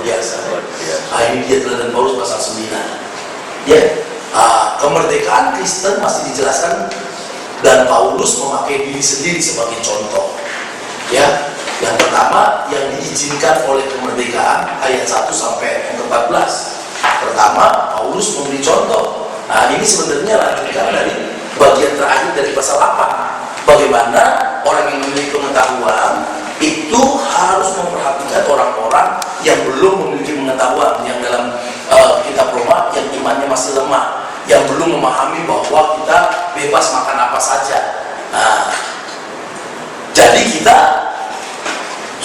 biasa. Ini dia teladan Paulus pasal 9. Ya, kemerdekaan Kristen masih dijelaskan dan Paulus memakai diri sendiri sebagai contoh. Ya, yang pertama yang diizinkan oleh kemerdekaan ayat 1 sampai 14. Pertama, Paulus memberi contoh. Ini sebenarnya lanjutan dari bagian terakhir dari pasal 8. Bagaimana orang yang memiliki pengetahuan itu harus memperhatikan orang-orang yang belum memiliki pengetahuan, yang dalam kitab Roma yang imannya masih lemah, yang belum memahami bahwa kita bebas makan apa saja. Jadi kita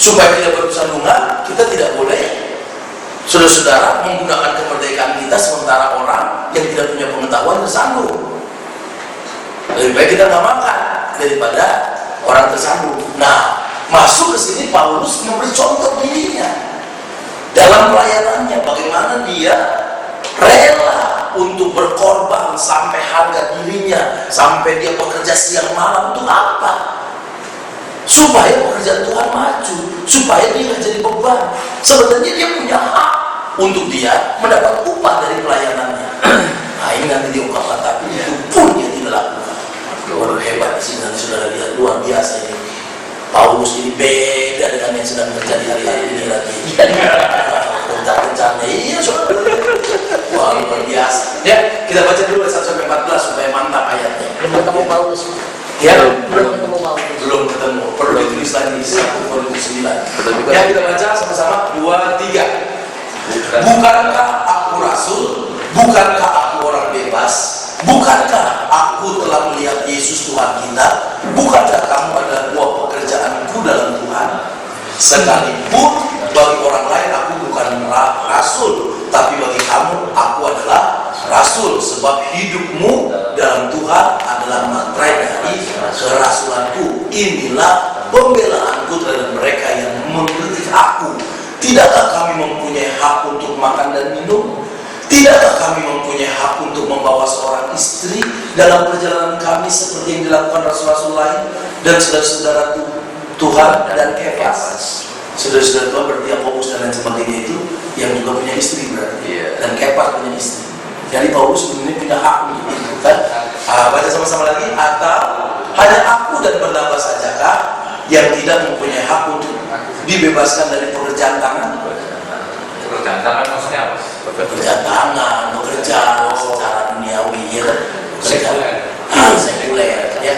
supaya tidak bersandungan, kita tidak boleh, saudara-saudara, menggunakan kemerdekaan kita sementara orang yang tidak punya pengetahuan tersandung. Lebih baik kita nggak makan daripada orang tersandung. Nah, masuk ke sini Paulus memberi contoh dirinya dalam pelayanannya, bagaimana dia rela untuk berkorban sampai harga dirinya, sampai dia bekerja siang malam. Untuk apa? Supaya pekerjaan Tuhan maju, supaya dia nggak jadi beban. Sebenarnya dia punya hak untuk dia mendapat upah dari pelayanannya. Ini nanti diungkapkan, tapi itu pun dia tidak lakukan. Luar hebat di sini, nanti saudara lihat, luar biasa ini. Paulus ini beda dengan yang sedang terjadi hari-hari ini lagi. Rencana-rencana, iya saudara. Wah, luar biasa. Ya, kita baca dulu 1-14 supaya mantap ayatnya. Belum ketemu Paulus. Ya, belum ketemu Paulus. Belum ketemu. Perlu ditulis lagi 1 Korintus 9. Ya, kita baca sama-sama 2-3. Bukankah aku rasul? Bukankah aku orang bebas? Bukankah aku telah melihat Yesus Tuhan kita? Bukankah kamu adalah buah pekerjaanku dalam Tuhan? Sekalipun bagi orang lain aku bukan rasul, tapi bagi kamu aku adalah rasul, sebab hidupmu dalam Tuhan adalah materai dari kerasulanku. Inilah pembelaanku terhadap mereka yang mengkritik aku. Tidakkah kami mempunyai hak untuk makan dan minum? Tidakkah kami mempunyai hak untuk membawa seorang istri dalam perjalanan kami seperti yang dilakukan rasul-rasul lain dan saudara-saudara Tuhan dan Kefas? Saudara-saudara Tuhan berarti Yakobus dan lain sebagainya itu yang juga punya istri berarti, dan Kefas punya istri. Jadi Paulus sebenarnya punya hak untuk itu kan? Baca sama-sama lagi. Atau hanya aku dan Barnabas sajakah yang tidak mempunyai hak untuk dibebaskan dari pekerjaan tangan? Pekerjaan tangan maksudnya apa? Pekerjaan tangan, bekerja secara duniawi, ya kan? Sekuler, ya.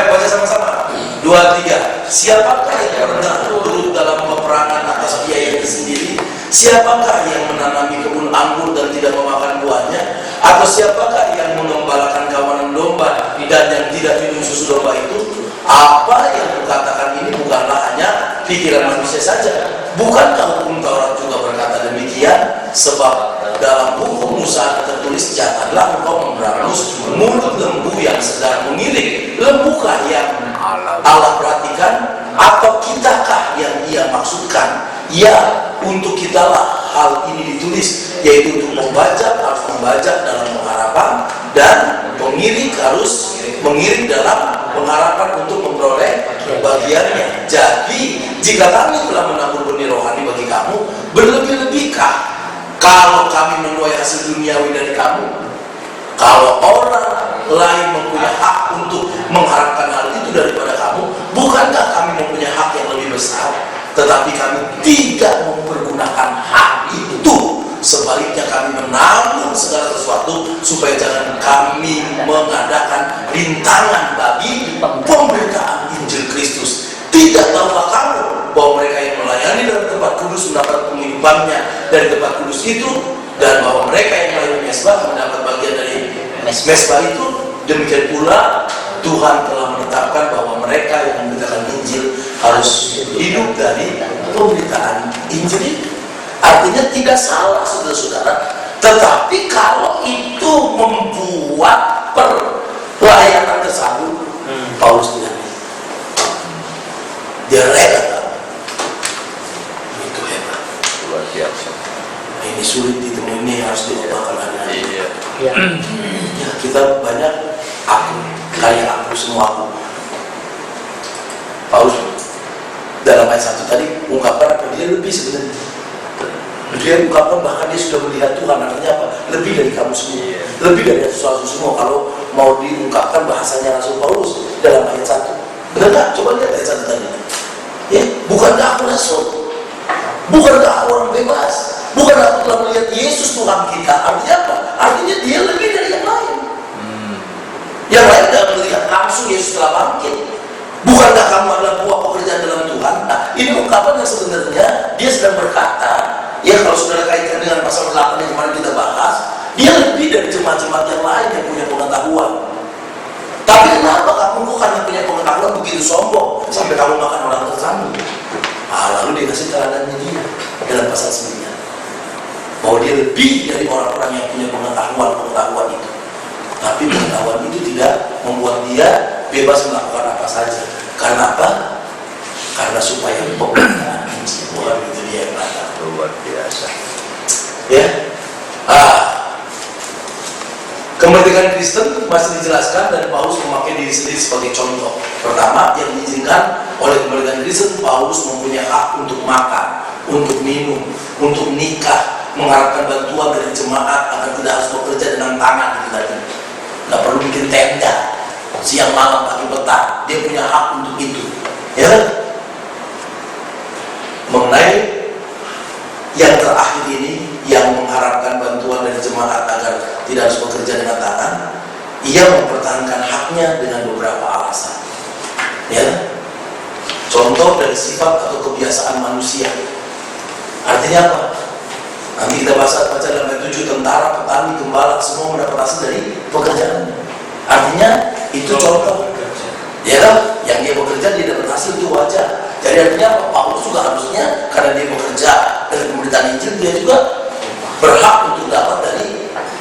Baca sama-sama. 2-3. Siapakah yang pernah turut dalam peperangan atas biayanya sendiri? Siapakah yang menanami kebun anggur dan tidak memakan buahnya? Atau siapakah yang mengembalakan kawanan domba dan yang tidak minum susu domba itu? Apa yang kukatakan ini bukanlah hanya pikiran manusia saja. Bukankah hukum Taurat juga berkata demikian? Sebab dalam hukum Musa tertulis, janganlah engkau memberangus mulut lembu yang sedang mengiling. Lembukah yang Allah perhatikan? Atau kitakah yang ia maksudkan? Ya, untuk kitalah hal ini ditulis, yaitu untuk membajak harus membajak dalam pengharapan, dan pengiring harus mengiring dalam pengharapan untuk memperoleh bagiannya. Jadi jika kami telah menabur benih rohani bagi kamu, berlebih-lebihkah kalau kami menuai hasil duniawi dari kamu? Kalau orang lain mempunyai hak untuk mengharapkan hal itu daripada kamu, bukankah kami mempunyai hak yang lebih besar? Tetapi kami tidak mempergunakan hak itu. Sebaliknya kami menanggung segala sesuatu supaya jangan kami mengadakan rintangan bagi pemberitaan Injil Kristus. Tidak tahukah kamu bahwa mereka yang melayani dalam tempat kudus mendapat penghidupannya dari tempat kudus itu, dan bahwa mereka yang melayani mesbah mendapat bagian dari mesbah itu? Demikian pula Tuhan telah menetapkan bahwa mereka yang memberitakan Injil harus hidup dari pemberitaan Injil itu. Artinya tidak salah saudara-saudara, tetapi kalau itu membuat pelayanan tersambung, Paulus tidak. Dia rela. Itu hebat. Luar biasa. Ini sulit ditemui, ini harus diubahkan hari-hari. Iya. Ya. Ya, kita banyak aku, kayak aku, semua aku. Paulus dalam ayat 1 tadi ungkapkan apa dia lebih sebenarnya. Dia ungkapkan bahkan dia sudah melihat Tuhan. Artinya apa? Lebih dari kamu semua. Lebih dari sesuatu semua. Kalau mau diungkapkan bahasanya Rasul Paulus dalam ayat 1. Benar tak? Coba lihat ayat 1 tadi. Ya, bukankah aku rasul? Bukankah aku orang bebas? Bukankah aku telah melihat Yesus Tuhan kita? Artinya apa? Artinya dia lebih dari yang lain. Yang lain tidak melihat langsung Yesus telah bangkit. Bukankah kamu adalah buah pekerjaan dalam Tuhan? Nah, ini ungkapan yang sebenarnya dia sedang berkata, ya kalau saudara kaitkan dengan pasal 8 yang kemarin kita bahas, dia lebih dari jemaat-jemaat yang lain yang punya pengetahuan. Tapi kenapa kamu kok hanya punya pengetahuan begitu sombong sampai kamu makan orang tersambung? Lalu dia kasih teladannya dia dalam pasal 9, bahwa dia lebih dari orang-orang yang punya pengetahuan itu. Tapi pengetahuan itu tidak membuat dia bebas melakukan apa saja. Karena apa? Karena supaya pemberitaan Injil. Bukan itu dia yang kata. Luar biasa. Ya. Kemerdekaan Kristen masih dijelaskan dan Paulus memakai diri sendiri sebagai contoh. Pertama, yang diizinkan oleh kemerdekaan Kristen, Paulus mempunyai hak untuk makan, untuk minum, untuk nikah, mengharapkan bantuan dari jemaat agar tidak harus bekerja dengan tangan gitu tadi. Nggak perlu bikin tenda siang malam pagi petang, dia punya hak untuk itu. Ya, mengenai yang terakhir ini, yang mengharapkan bantuan dari jemaat agar tidak harus bekerja dengan tangan, ia mempertahankan haknya dengan beberapa alasan. Ya, contoh dari sifat atau kebiasaan manusia. Artinya apa? Nanti kita baca dalam ayat 7, tentara, petani, gembala semua mendapat hasil dari pekerjaannya. Artinya itu contoh. Ya kan? Yang dia bekerja dia dapat hasil, itu wajar. Jadi artinya apa? Paulus juga harusnya karena dia bekerja dari pemberitaan Injil, dia juga berhak untuk dapat dari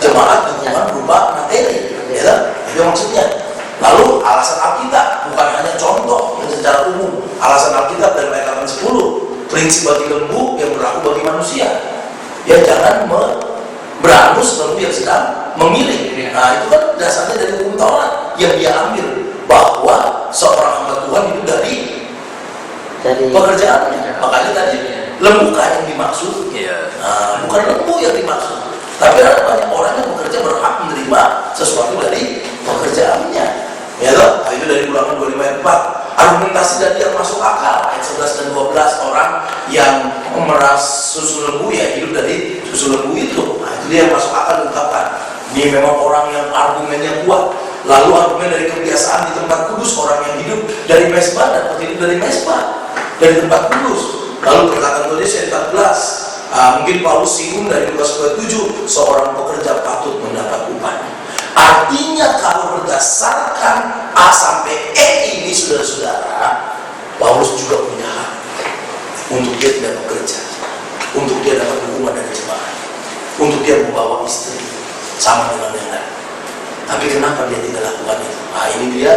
jemaat dukungan berupa materi. Ya kan? Itu maksudnya. Lalu alasan Alkitab bukan hanya contoh yang secara umum. Alasan Alkitab dalam ayat 8-10, prinsip bagi lembu yang berlaku bagi manusia. Ya jangan berangus lembu yang sedang memilih. Nah itu kan dasarnya dari hukum Taurat yang dia ambil, bahwa seorang hamba Tuhan itu dari pekerjaannya. Makanya tadi lembu yang dimaksud, bukan lembu yang dimaksud, tapi ada banyak orang yang bekerja berhak menerima sesuatu dari pekerjaannya. Ya loh, itu dari Ulangan 25 ayat 4. Argumentasi tadi yang masuk akal, ayat 11 dan 12, orang yang memeras susu lembu ya hidup dari susu lembu itu. Nah, itu dia yang masuk akal diungkapkan. Ini memang orang yang argumennya kuat. Lalu argumen dari kebiasaan di tempat kudus, orang yang hidup dari mesbah dapat hidup dari mesbah, dari tempat kudus. Lalu perkataan Yesus ayat 14, mungkin Paulus singgung dari Lukas 7, seorang pekerja patut mendapat upahnya. Artinya kalau berdasarkan A sampai E ini, saudara-saudara, Paulus juga punya hak untuk dia tidak bekerja, untuk dia dapat dukungan dari jemaat, untuk dia membawa istri sama dengan yang lain. Tapi kenapa dia tidak lakukan itu? Nah ini dia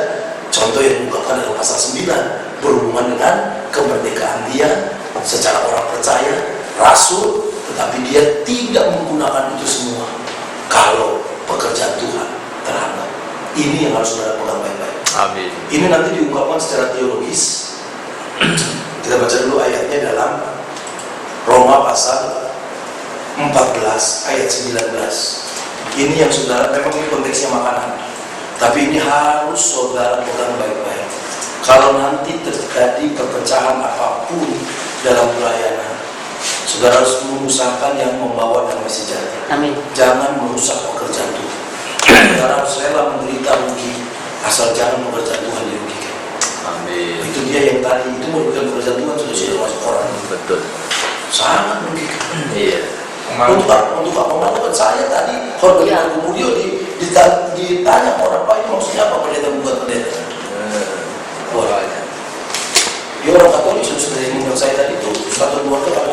contoh yang diungkapkan dalam pasal 9, berhubungan dengan kemerdekaan dia secara orang percaya, rasul, tetapi dia tidak menggunakan itu semua kalau pekerjaan Tuhan terhambat. Ini yang harus saudara pegang baik-baik. Amin. Ini nanti diungkapkan secara teologis. Kita baca dulu ayatnya dalam Roma pasal 14 ayat 19. Ini yang saudara, memang ini konteksnya makanan, tapi ini harus saudara pegang baik-baik. Kalau nanti terjadi perpecahan apapun dalam pelayanan, saudara harus mengusahakan yang membawa damai sejahtera. Amin. Jangan merusak pekerjaan Tuhan. Saudara harus rela menderita rugi, asal jangan pekerjaan Tuhan dirugikan. Amin. Itu dia yang tadi itu merugikan pekerjaan Tuhan, sudah masuk orang. Betul. Sangat merugikan. Iya. Untuk apa melakukan saya tadi khotbah Gumulyo ditanya orang, Pak ini maksudnya apa pendeta membuat pendeta? Ya orang Katolik sudah menurut saya tadi itu satu keluarga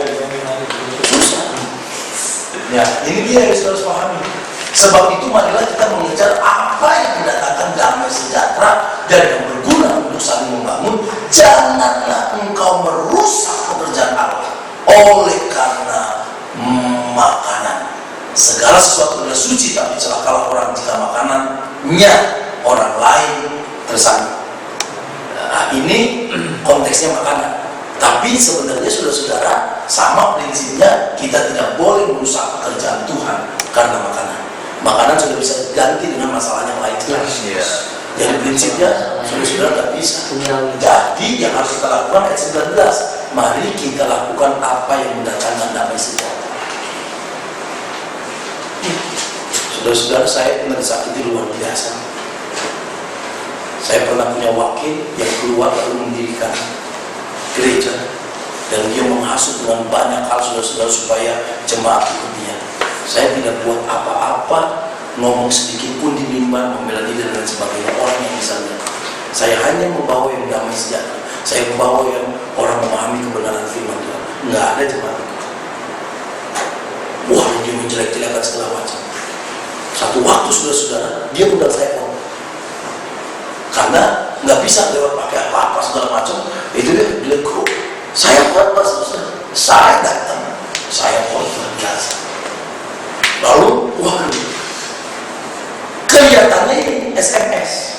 susah. Ya ini dia yang harus pahami. Sebab itu marilah kita mengejar apa yang mendatangkan damai sejahtera dan yang berguna untuk saling membangun. Janganlah engkau merusak pekerjaan Allah oleh karena makanan. Segala sesuatu adalah suci, tapi celakalah orang jika makanannya orang lain tersandung. Nah, ini konteksnya makanan. Tapi sebenarnya saudara-saudara sama prinsipnya, kita tidak boleh mari kita lakukan apa yang mendatangkan damai sejahtera. Saudara-saudara, saya pernah disakiti luar biasa. Saya pernah punya wakil yang keluar lalu mendirikan gereja, dan dia menghasut dengan banyak hal saudara-saudara supaya jemaat ikut dia. Saya tidak buat apa-apa, ngomong sedikit pun di mimbar, membela diri dan sebagainya. Orang yang bisa lihat, saya hanya membawa yang damai sejahtera. Saya membawa yang orang memahami kebenaran firman Tuhan. Nggak ada jemaat itu. Wah, dia menjelek-jelekan segala macam. Satu waktu saudara-saudara, dia undang saya ngomong. Karena nggak bisa lewat pakai apa-apa segala macam. Itu dia bilang, kok saya khotbah saudara. Saya datang, saya khotbah biasa. Lalu, waduh, kelihatannya ini SMS.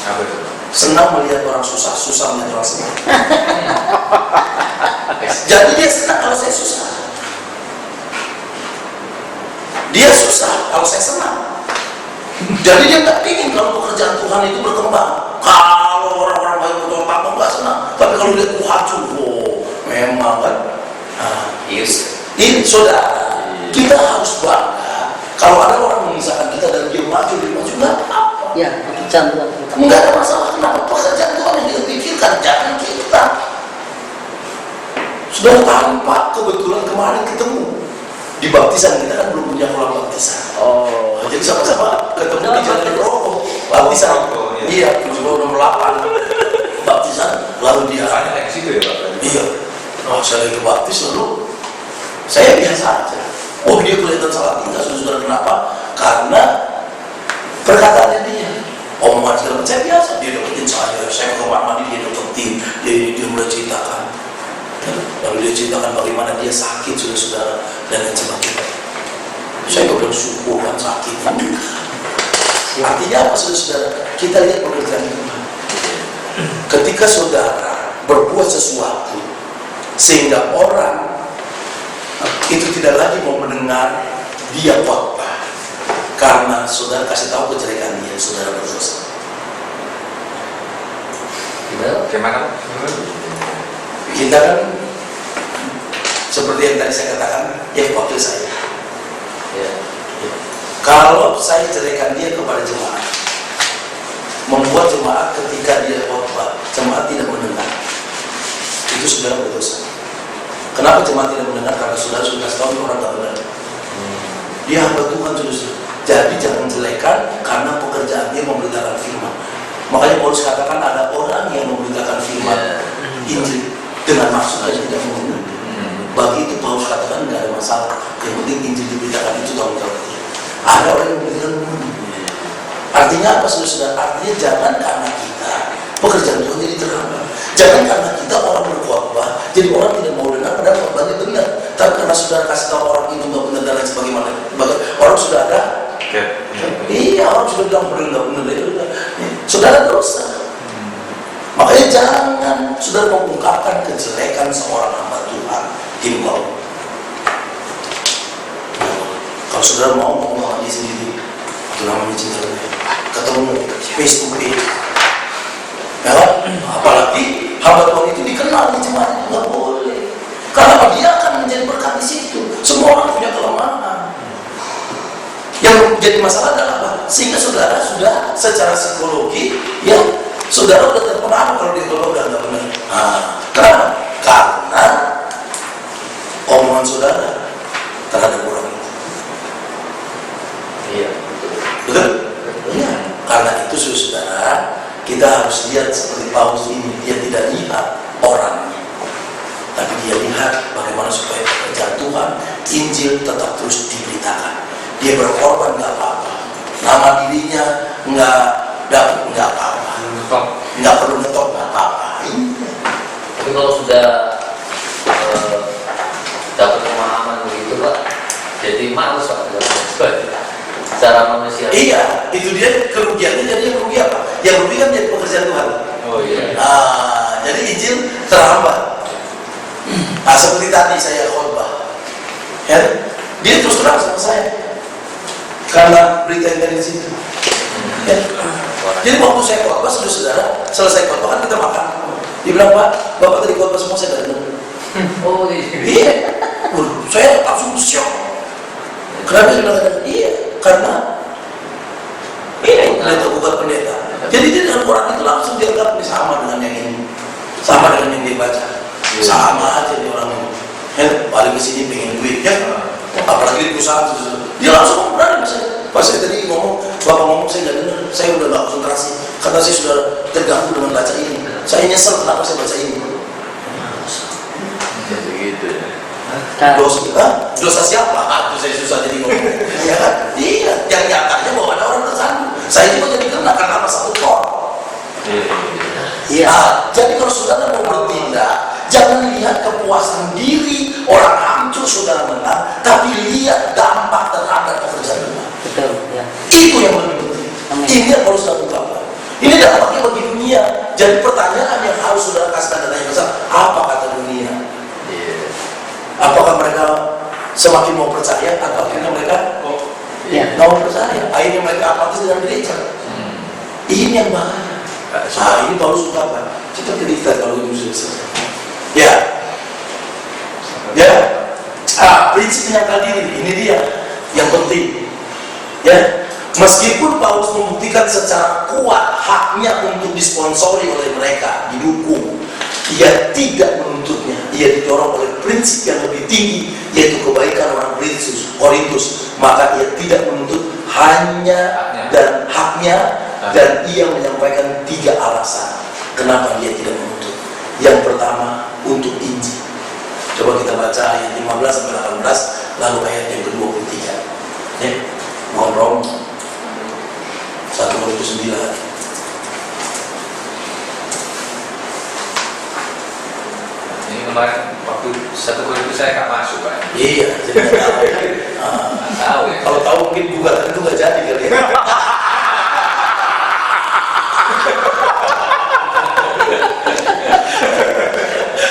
Apa itu? Senang melihat orang susah, susah melihat orang senang. Jadi dia senang kalau saya susah. Dia susah kalau saya senang. Jadi dia nggak ingin kalau pekerjaan Tuhan itu berkembang. Kalau orang-orang baik betul apa nggak senang. Tapi kalau lihat hancur, oh, memang kan. Yes. Ini saudara, kita harus bangga. Kalau ada orang memisahkan kita dan dia maju, nggak apa. Ya, pekerjaan Tuhan. Nggak ada masalah. Kenapa pekerjaan Tuhan yang kita pikirkan, jangan kita. Sudah tanpa kebetulan kemarin ketemu di baptisan, kita kan belum punya kolam baptisan. Oh. Jadi sama-sama ketemu di Jalan Rokok baptisan. Iya, 768 baptisan. Lalu dia Banyak yang situ ya Pak? iya. Oh, saya lagi baptis lalu saya biasa aja. Oh, dia kelihatan salah tingkah, saudara. Kenapa? Karena perkataannya dia. Omongan segala macam, saya biasa. Dia deketin saya ke kamar mandi, dia deketin, dia mulai ceritakan. Lalu dia ceritakan bagaimana dia sakit, saudara-saudara, dan lain sebagainya. Saya nggak bersyukur kan sakit. Artinya apa, saudara-saudara? Kita lihat pekerjaan Tuhan. Ketika saudara berbuat sesuatu sehingga orang itu tidak lagi mau mendengar dia khotbah karena saudara kasih tahu kejelekan dia, saudara berdosa. Gimana? Kita kan seperti yang tadi saya katakan, ya wakil saya. Ya. Kalau saya jelekan dia kepada jemaat, membuat jemaat ketika dia khotbah, jemaat tidak mendengar, itu saudara berdosa. Kenapa jemaat tidak mendengar? Karena saudara sudah kasih tahu orang tak benar. Dia hamba Tuhan, saudara. Jadi jangan jelekan karena pekerjaan dia memberitakan firman. Makanya Paulus katakan ada orang yang memberitakan firman Injil dengan maksud yang tidak mengenai. Bagi itu Paulus katakan nggak ada masalah. Yang penting Injil diberitakan itu tanggung jawab dia. Ada orang yang memberitakan murni. Artinya apa, saudara? Artinya jangan karena kita pekerjaan Tuhan jadi terhambat. Jangan karena kita orang berkhotbah jadi orang tidak mau dengar padahal khotbahnya benar. Tapi karena saudara kasih tahu orang itu nggak benar dan lain sebagaimana, orang sudah ada. Iya, orang sudah bilang benar nggak benar itu. Saudara dosa. Makanya jangan saudara mengungkapkan kejelekan seorang hamba Tuhan. Himbau. Kalau saudara mau ngomong aja sendiri, itu namanya cinta. Ketemu face to face. Ya, apalagi hamba Tuhan itu dikenal di jemaat, nggak boleh. Karena dia akan menjadi berkat di situ. Semua orang punya kelemahan. Yang menjadi masalah adalah apa? Sehingga saudara sudah secara psikologi, ya saudara sudah terpengaruh kalau dia udah nggak benar. Kenapa? Karena omongan saudara terhadap orang itu. Iya. Betul? Iya. Karena itu saudara, kita harus lihat seperti Paulus ini, dia tidak lihat orangnya, tapi dia lihat bagaimana supaya pekerjaan Tuhan, Injil tetap terus diberitakan. Dia berkorban nggak apa-apa, nama dirinya nggak dapat nggak apa-apa, nggak perlu ngetop nggak apa-apa. Tapi kalau sudah dapat pemahaman begitu Pak, jadi males Pak. Secara manusia. Iya, itu dia kerugiannya. Jadi yang rugi apa? Yang rugi kan jadi pekerjaan Tuhan. Oh iya. Jadi Injil terhambat. Seperti tadi saya khotbah, ya, dia terus terang sama saya karena berita yang dari situ. Ya. Jadi waktu saya khotbah, saudara selesai khotbah kan kita makan. Dia bilang, Pak, Bapak tadi khotbah semua saya tidak dengar. Oh, iya. Iya. Saya langsung syok. Kenapa dia bilang iya? Karena ini pendeta bukan pendeta. Jadi dia dengan orang itu langsung dianggap ini sama dengan yang ini, sama dengan yang dia baca, sama aja dia orang ini. Paling kesini pengen duit ya, apalagi di perusahaan dia langsung berani saya. Pas saya tadi ngomong, bapak ngomong saya nggak dengar, saya udah nggak konsentrasi karena saya sudah terganggu dengan baca ini. Saya nyesel kenapa saya baca ini. Jadi gitu ya. Dosa siapa? Itu saya susah jadi ngomong. Ya kan? Iya, yang nyatanya bahwa ada orang tersandung. Saya juga jadi kena karena apa satu ton. Iya. Jadi kalau saudara mau bertindak, jangan lihat kepuasan diri orang hancur saudara menang, tapi lihat dampak terhadap pekerjaan Tuhan. Betul, ya. Itu yang lebih penting. Ini yang harus saudara ungkapkan. Ini dampaknya bagi dunia. Jadi pertanyaan yang harus saudara kasih tanda tanya besar, apa kata dunia? Apakah mereka semakin mau percaya atau akhirnya mereka mau percaya? Akhirnya mereka apatis dengan gereja. Ini yang bahaya. Ini Paulus ungkapkan. Kita cerita kalau itu sudah selesai. Ya. Prinsip menyangkal diri. Ini dia yang penting. Ya. Meskipun Paulus membuktikan secara kuat haknya untuk disponsori oleh mereka, didukung, ia tidak menuntutnya. Ia didorong oleh prinsip yang lebih tinggi, yaitu kebaikan orang Korintus. Maka ia tidak menuntut hanya dan haknya, dan ia menyampaikan 3 alasan kenapa dia tidak menuntut. Yang pertama, untuk Injil. Coba kita baca ayat 15-18, lalu ayat yang ke-23. Ya, ngomong 1 Korintus 9. Ini kemarin waktu 1 Korintus saya nggak masuk, Pak. Iya, jadi nggak tahu. Tahu ya. Kalau tahu mungkin gugatan itu nggak jadi kali ya.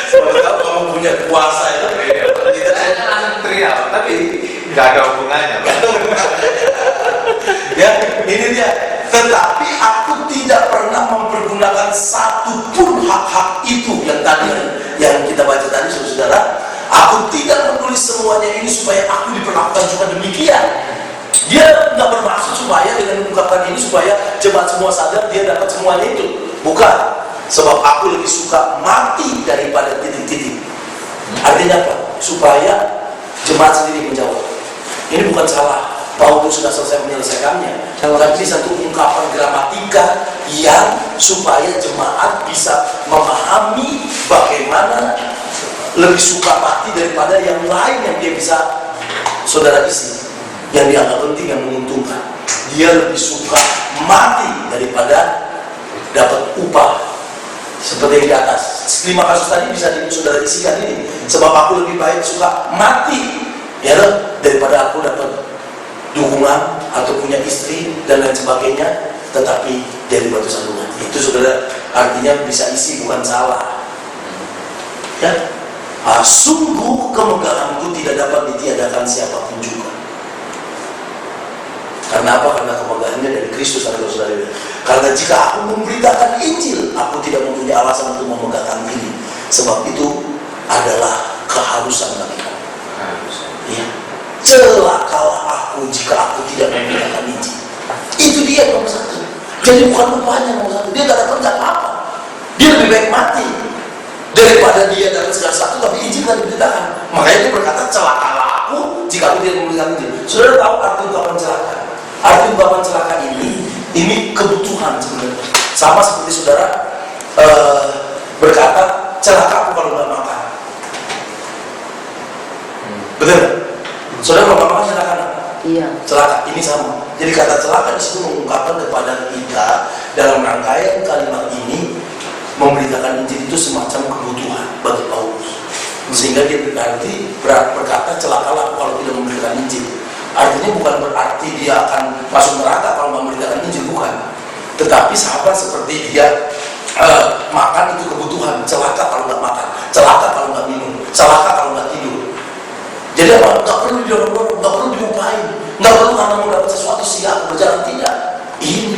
Soalnya tahu kamu punya kuasa itu. Saya kan langsung teriak, tapi nggak ada hubungannya, Pak. Ya, ini dia. Tetapi aku tidak pernah mempergunakan satu pun hak-hak itu yang tadi yang kita baca tadi, saudara. Aku tidak menulis semuanya ini supaya aku diperlakukan cuma demikian. Dia nggak bermaksud supaya dengan mengungkapkan ini supaya jemaat semua sadar dia dapat semuanya itu. Bukan. Sebab aku lebih suka mati daripada titik-titik. Artinya apa? Supaya jemaat sendiri menjawab. Ini bukan salah. Paulus sudah selesai menyelesaikannya. Tapi satu ungkapan gramatika yang supaya jemaat bisa memahami bagaimana lebih suka mati daripada yang lain yang dia bisa saudara isi, yang dianggap penting, yang menguntungkan. Dia lebih suka mati daripada dapat upah seperti yang di atas. 5 kasus tadi bisa saudara isikan ini. Sebab aku lebih baik suka mati ya daripada aku dapat dukungan atau punya istri dan lain sebagainya, tetapi dari batu sandungan. Itu saudara artinya bisa isi, bukan salah. Ya, sungguh kemegahanku tidak dapat ditiadakan siapapun juga. Karena apa? Karena kemegahannya dari Kristus, saudara-saudara. Karena jika aku memberitakan Injil, aku tidak mempunyai alasan untuk memegahkan diri. Sebab itu adalah keharusan bagiku. Ya. Celakalah aku jika aku tidak memberitakan Injil. Itu dia nomor 1. Jadi bukan upahnya nomor 1. Dia gak dapat apa-apa. Dia lebih baik mati daripada dia dapat segala sesuatu tapi Injil gak diberitakan. Makanya dia berkata, celakalah aku jika aku tidak memberitakan Injil. Saudara tahu arti ungkapan celaka? Arti ungkapan celaka ini kebutuhan sebenarnya. Sama seperti saudara berkata, celaka aku kalau gak makan. Betul? Saudara kalau makan celaka? Iya. Celaka, ini sama. Jadi kata celaka di situ mengungkapkan kepada kita dalam rangkaian kalimat ini, memberitakan Injil itu semacam kebutuhan bagi Paulus. Sehingga dia berkata celakalah kalau tidak memberitakan Injil. Artinya bukan berarti dia akan masuk neraka kalau memberitakan Injil, bukan. Tetapi sahabat seperti dia makan itu kebutuhan. Celaka kalau nggak makan, celaka kalau nggak minum, celaka kalau nggak tidur. Jadi apa? Nggak perlu didorong-dorong, nggak perlu diupain, nggak perlu karena mau dapat sesuatu sehingga berjalan, tidak. Ini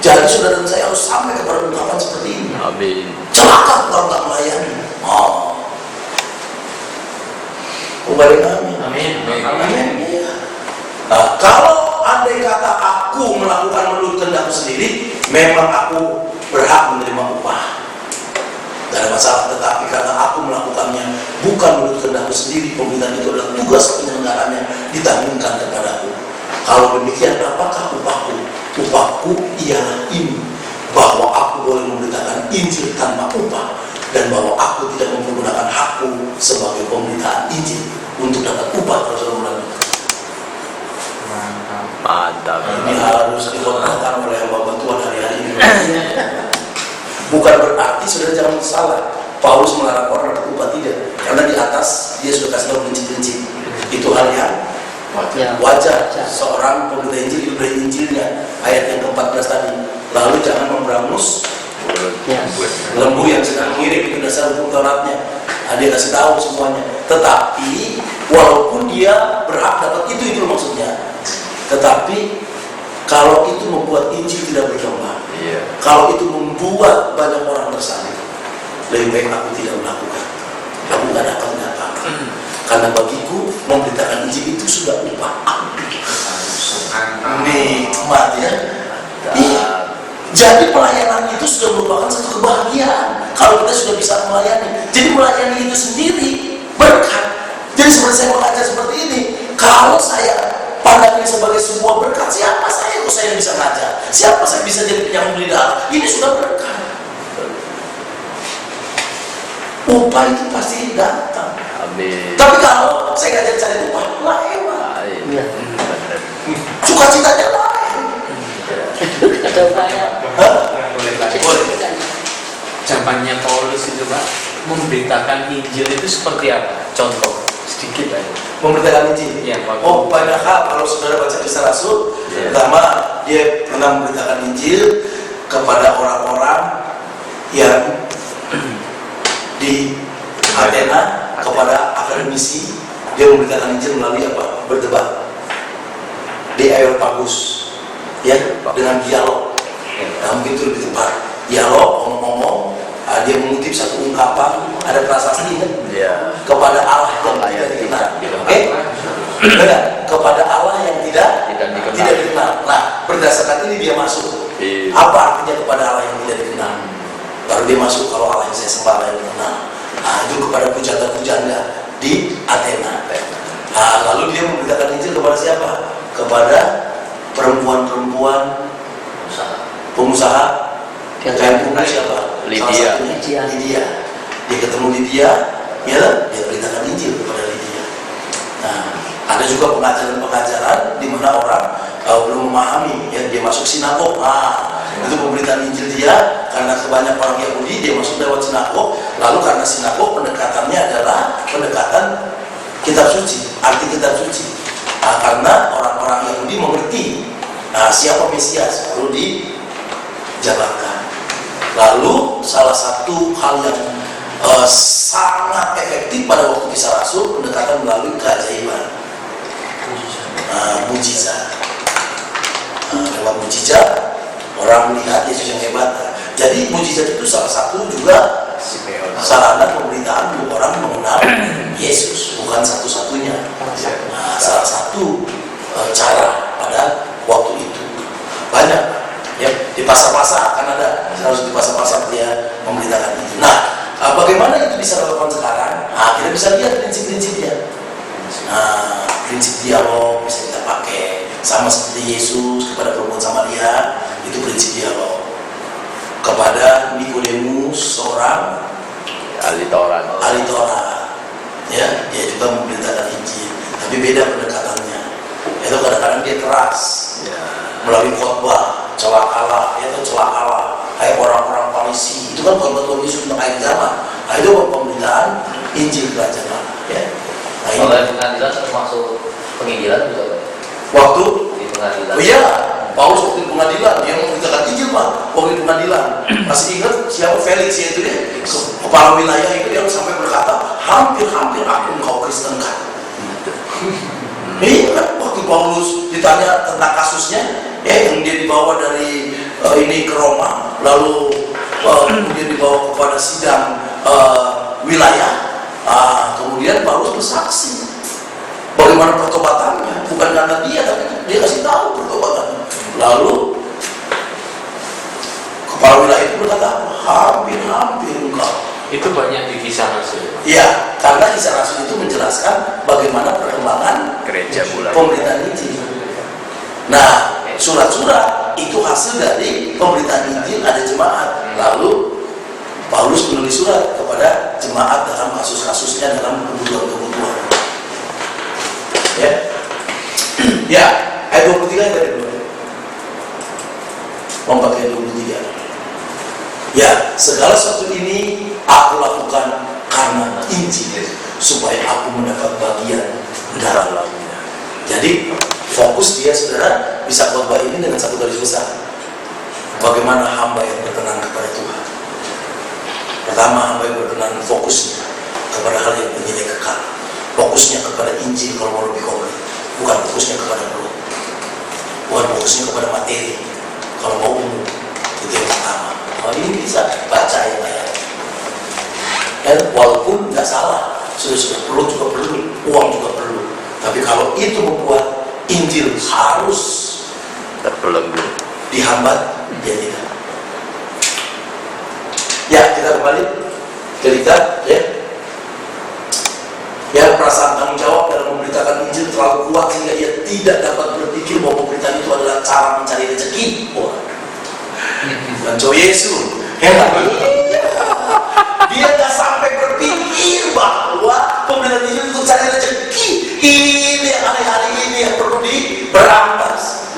jadi saudara dan saya harus sampai kepada ungkapan seperti ini. Amin. Celaka kalau nggak melayani. Kembali amin. Amin. Amin. Iya. Nah, kalau andai kata aku melakukan menurut kehendakku sendiri, memang aku berhak menerima upah. Tidak ada masalah. Tetapi karena aku melakukannya bukan menurut kehendakku sendiri, pemberitaan itu adalah tugas penyelenggaranya ditanggungan kepadaku. Kalau demikian, apakah upahku? Upahku ialah ini, bahwa aku boleh memberitakan Injil tanpa upah, dan bahwa aku tidak menggunakan hakku sebagai pemberitaan Injil untuk dapat upah. Mantap. Ini harus dilakukan oleh hamba Tuhan hari-hari ini. Bukan berarti, saudara jangan salah, Paulus melarang orang dapat upah, tidak. Karena di atas dia sudah kasih tahu prinsip-prinsip. Itu hal yang wajar. Seorang pemberita Injil itu dari Injilnya, ayat yang ke-14 tadi. Lalu jangan memberangus lembu yang sedang mengirim, itu dasar hukum Tauratnya. Nah, dia kasih tahu semuanya. Tetapi walaupun dia berhak dapat itu maksudnya. Tetapi kalau itu membuat Injil tidak berkembang, kalau itu membuat banyak orang tersalib, lebih baik aku tidak melakukan. Aku nggak dapat apa-apa. Karena bagiku memberitakan Injil itu sudah upah. Nikmat ya. Iya. Jadi pelayanan itu sudah merupakan satu kebahagiaan kalau kita sudah bisa melayani. Jadi melayani itu sendiri berkat. Jadi seperti saya mengajar seperti ini, kalau saya pandang ini sebagai sebuah berkat, siapa saya kok saya bisa ngajar? Siapa saya bisa jadi penyambung lidah? Ini sudah berkat. Upah itu pasti datang. Amin. Tapi kalau saya ngajar cari upah, lain. Sukacitanya lain. Ada upaya. Boleh Pak. Zamannya Paulus itu Pak, memberitakan Injil itu seperti apa? Contoh sedikit aja. Memberitakan Injil. Iya, Pak. Oh, banyak hal. Kalau saudara baca Kisah Rasul, pertama dia pernah memberitakan Injil kepada orang-orang yang di Athena, kepada akademisi. Dia memberitakan Injil melalui apa? Berdebat di Areopagus, ya, dengan dialog. Nah, mungkin itu lebih tepat. Dialog, ngomong-ngomong, dia mengutip satu ungkapan, ada prasasti kan? Kepada Allah yang tidak dikenal. Oke? Benar? Kepada Allah yang tidak dikenal. Nah, berdasarkan ini dia masuk. Apa artinya kepada Allah yang tidak dikenal? Baru dia masuk, kalau Allah yang saya sembah yang dikenal. Nah, itu kepada pujangga-pujangga di Athena. Nah, lalu dia memberitakan Injil kepada siapa? Kepada perempuan-perempuan pengusaha kain bunga siapa? Lydia. Lydia. Dia ketemu Lydia, ya, dia beritakan Injil kepada Lydia. Nah, ada juga pengajaran-pengajaran di mana orang belum memahami, ya, dia masuk sinagog. Nah, itu pemberitaan Injil dia, karena kebanyakan orang Yahudi dia masuk lewat sinagog. Lalu karena sinagog pendekatannya adalah pendekatan kitab suci, arti kitab suci. Nah, karena orang-orang Yahudi mengerti siapa Mesias, perlu dijabarkan. Lalu salah satu hal yang sangat efektif pada waktu Kisah Rasul, pendekatan melalui keajaiban, mujizat. Lewat mujizat orang melihat Yesus yang hebat. Jadi mujizat itu salah satu juga sarana pemberitaan untuk orang mengenal Yesus, bukan satu-satunya. Nah, salah satu cara pada waktu itu banyak, ya, di pasar-pasar kan ada, harus di pasar-pasar dia memberitakan itu. Nah, bagaimana itu bisa dilakukan sekarang? Nah, kita bisa lihat prinsip-prinsipnya. Nah, prinsip dialog bisa kita pakai, sama seperti Yesus kepada perempuan Samaria, itu prinsip dialog. Kepada Nikodemus, seorang ahli Taurat, ya, dia juga memberitakan Injil, tapi beda pendekatannya. Itu kadang-kadang dia keras, melalui khotbah, celakalah, itu celakalah, kayak orang-orang Farisi, itu kan khotbah Yesus tentang akhir zaman. Nah, itu pemberitaan Injil kerajaan Allah, ya. Nah, ini kalau pengadilan termasuk penginjilan juga Pak? waktu Di pengadilan. Oh iya, Paulus waktu di pengadilan dia memberitakan Injil, Pak. Waktu di pengadilan, masih ingat siapa Felix itu dia, kepala wilayah itu, yang sampai berkata, hampir-hampir aku engkau kristenkan. Iya kan, waktu Paulus ditanya tentang kasusnya, ya, yang dia dibawa dari ini ke Roma, lalu kemudian dibawa kepada sidang wilayah, kemudian Paulus bersaksi. Bagaimana pertobatannya? Bukan karena dia, tapi dia kasih tahu pertobatannya. Lalu kepala wilayah itu berkata, hampir enggak. Itu banyak di Kisah Rasul. Iya, karena Kisah Rasul itu menjelaskan bagaimana perkembangan Gereja mulai. pemberitaan Injil. Nah, surat-surat itu hasil dari pemberitaan Injil, ada jemaat. Lalu Paulus menulis surat kepada jemaat dalam kasus-kasusnya, dalam kebutuhan-kebutuhan. Ya, ya, ayat 23 yang tadi dulu. Lompat ayat 23. Ya, segala sesuatu ini aku lakukan karena Injil, supaya aku mendapat bagian dalamnya. Jadi fokus dia, saudara, bisa khotbah ini dengan satu garis besar. Bagaimana hamba yang berkenan kepada Tuhan. Pertama, hamba yang berkenan fokusnya kepada hal yang bernilai kekal. Fokusnya kepada Injil kalau mau lebih konkret. Bukan fokusnya kepada perut. Bukan fokusnya kepada materi. Kalau mau umum, itu yang pertama. Oh, ini bisa baca ya, ayat. Dan walaupun nggak salah, sudah perlu juga perlu, uang juga perlu. Tapi kalau itu membuat Injil harus Terbelenggu. dihambat, dia tidak. Ya, kita kembali cerita, ya. Ya, perasaan tanggung jawab dalam memberitakan Injil terlalu kuat sehingga ia tidak dapat berpikir bahwa pemberitaan itu adalah cara mencari rezeki. Wah, bukan Yesus. Dia nggak sampai berpikir bahwa pemberitaan Injil itu cari rezeki. Ini yang hari-hari ini yang perlu diberantas.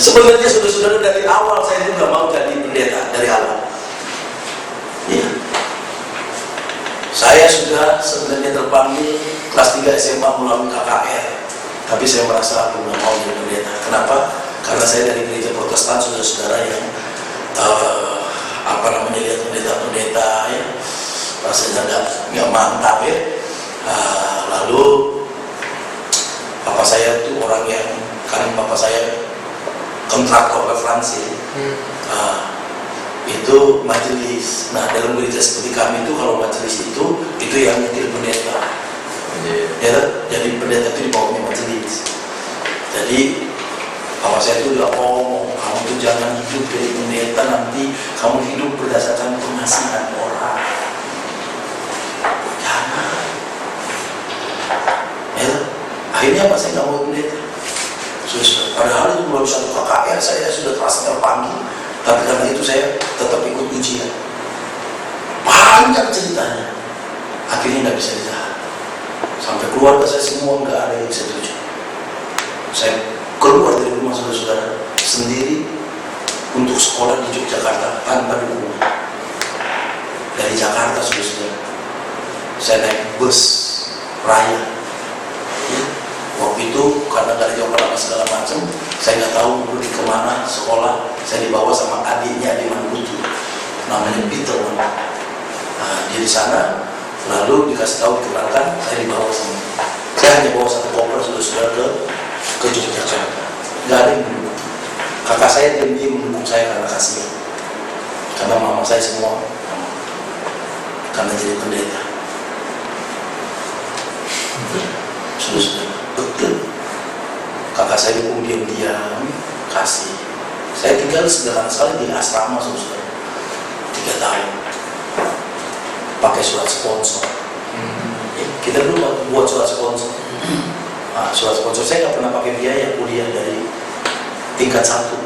Sebenarnya saudara-saudara, dari awal saya itu nggak mau jadi pendeta dari awal. Ya. Saya sudah sebenarnya terpanggil kelas 3 SMA melalui KKR, tapi saya merasa aku nggak mau jadi pendeta. Kenapa? Karena saya dari gereja Protestan, saudara-saudara yang lihat pendeta-pendeta, ya, rasanya nggak mantap, ya. Lalu papa saya itu orang yang, kan papa saya kontraktor referensi. Itu majelis. Nah, dalam gereja seperti kami itu, kalau majelis itu yang menjadi pendeta. Ya, jadi pendeta itu di bawahnya majelis. Jadi papa saya itu udah ngomong, kamu tuh jangan hidup jadi pendeta, nanti kamu hidup berdasarkan pengasihan orang. Jangan. Ya, akhirnya apa, saya nggak mau pendeta. Padahal itu belum satu KKR, saya sudah terasa terpanggil. Tapi karena itu saya tetap ikut ujian. Banyak ceritanya. Akhirnya nggak bisa ditahan. Sampai keluarga saya semua nggak ada yang setuju. Saya keluar dari rumah saudara-saudara sendiri untuk sekolah di Yogyakarta tanpa dukungan. Dari Jakarta, saudara-saudara, saya naik bus raya. Ya. Waktu itu karena dari Jawa Barat segala macam, saya nggak tahu mau pergi kemana sekolah. Saya dibawa sama adiknya di Maluku, namanya Peter. Nah, dia di sana, lalu dikasih tahu, dikenalkan, saya dibawa sama. Saya hanya bawa satu koper saudara-saudara ke Yogyakarta. Nggak ada yang mendukung. Kakak saya diam-diam mendukung saya karena kasihan. Karena mama saya semua karena jadi pendeta. Saudara-saudara, betul. Kakak saya dukung diam-diam, kasih. Saya tinggal sederhana sekali di asrama, saudara, 3 tahun. Pakai surat sponsor. Ya, kita dulu buat surat sponsor. Nah, surat sponsor saya nggak pernah pakai biaya kuliah dari tingkat 1.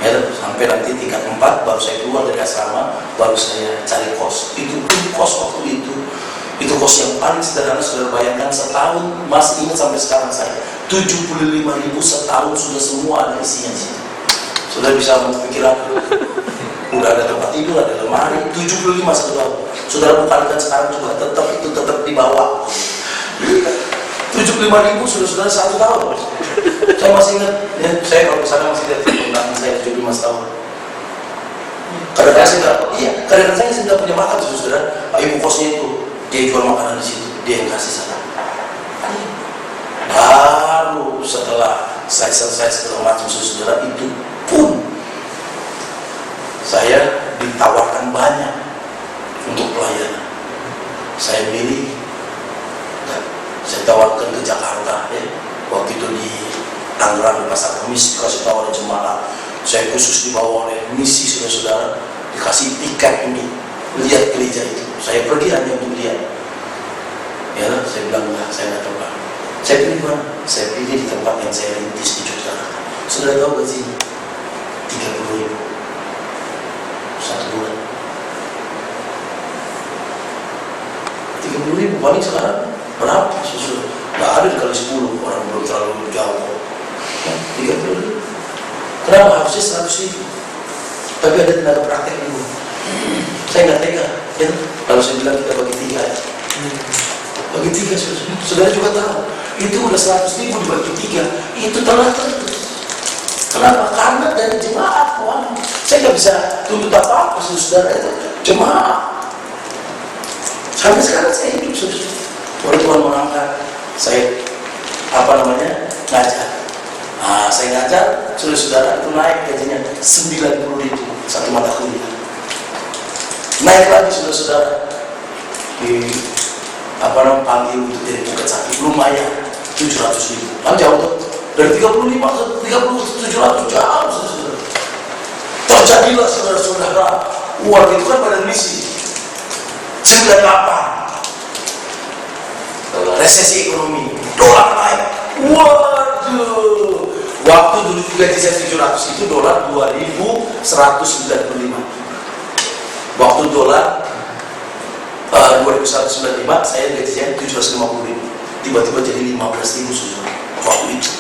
Ya, sampai nanti tingkat 4 baru saya keluar dari asrama, baru saya cari kos. Itu pun kos waktu itu kos yang paling sederhana. Saudara bayangkan, setahun, masih ingat sampai sekarang saya, 75.000 setahun sudah semua ada isinya di situ. Sudah bisa berpikiran, udah ada tempat tidur, ada lemari, 75 satu tahun. Saudara bukankan sekarang juga tetap di bawah. 75.000 sudah 1 tahun. Saya masih ingat, ya, saya kalau kesana masih lihat tentang saya 75 tahun. Kadang-kadang saya nggak punya makan, saudara. Ibu kosnya itu dia jual makanan di situ, dia yang kasih sana. Baru setelah saya selesai segala macam, saudara, itu pun saya ditawarkan banyak untuk pelayanan. Saya milih Saya tawarkan ke Jakarta, ya. Waktu itu di Tangerang di Pasar Kemis dikasih tawaran jemaah. Saya khusus dibawa oleh misi saudara-saudara, dikasih tiket untuk lihat gereja itu. Saya pergi hanya untuk lihat. Ya, saya bilang enggak, saya nggak tahu. Saya pilih mana? Saya pilih di tempat yang saya rintis di Yogyakarta. Sudah tahu gajinya 30.000 satu bulan. 30.000 paling sekarang berapa? Sudah nggak ada dikali 10, orang belum terlalu jauh. 30.000. Kenapa harusnya 100.000? Tapi ada tenaga praktek dulu. Saya nggak tega. Ya. Lalu saya bilang kita bagi 3. Bagi 3, saudara juga tahu. Itu udah 100.000 dibagi 3. Itu telah terus. Kenapa? Karena dari jemaat. Saya nggak bisa tuntut apa-apa saudara itu jemaat. Sampai sekarang saya hidup saudara. Oleh Tuhan mengangkat saya ngajar. Nah, saya ngajar saudara-saudara itu naik gajinya 90.000 satu mata kuliah. Naik lagi saudara-saudara di panggil untuk jadi bukan sakit lumayan 700.000. Kan jauh tuh dari 35 ke 700 jauh saudara. Terjadilah saudara-saudara, uang itu kan pada misi 98 resesi ekonomi, dolar naik. Waduh, waktu dulu gaji saya 700 itu dolar 2.195. Waktu dolar 2.195 saya gajinya 750.000. Tiba-tiba jadi 15.000 saudara. Waktu itu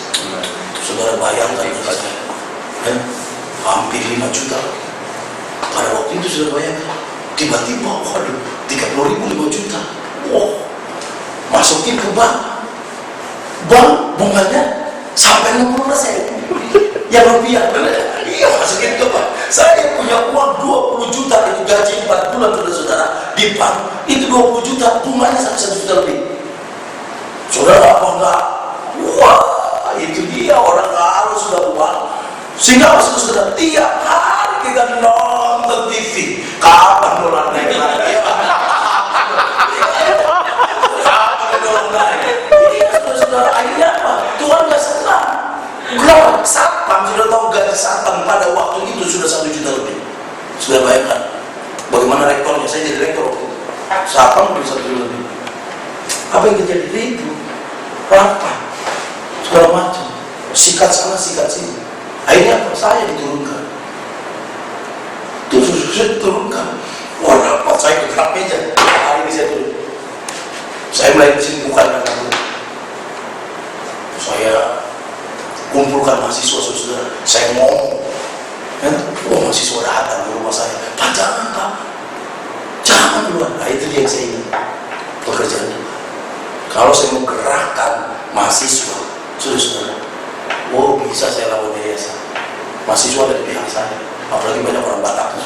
saudara bayangkan saya hampir 5 juta. Pada waktu itu saudara bayangkan, tiba-tiba waduh 30.000 5 juta. Wow, masukin ke bank bunganya sampai 60%. Yang rupiah benar. Iya, masukin ke bank. Saya punya uang 20 juta itu gaji 4 bulan saudara di bank. Itu 20 juta bunganya sampai 1 juta lebih. Saudara apa enggak? Wah, itu dia orang kaya sudah uang. Sehingga saudara tiap hari kita nonton TV. Kapan dolar naik lagi? Saudara, akhirnya apa? Tuhan gak senang. Kenapa? Satpam, sudah tahu gaji satpam pada waktu itu sudah 1 juta lebih. Sudah bayangkan bagaimana rektornya, saya jadi rektor waktu itu. Satpam lebih 1 juta lebih. Apa yang terjadi? Itu rapat, segala macam, sikat sana, sikat sini. Akhirnya apa? Saya diturunkan. Terus saya diturunkan. Wah, rapat saya ke meja. Hari ini saya turun. Saya mulai kesibukan dengan saya kumpulkan mahasiswa saudara, saya ngomong, mahasiswa datang ke rumah saya, Pak jangan Pak, jangan keluar. Nah itu dia yang saya ingin pekerjaan itu. Kalau saya menggerakkan mahasiswa, saudara, bisa saya lawan yayasan. Mahasiswa dari pihak saya, apalagi banyak orang Batak.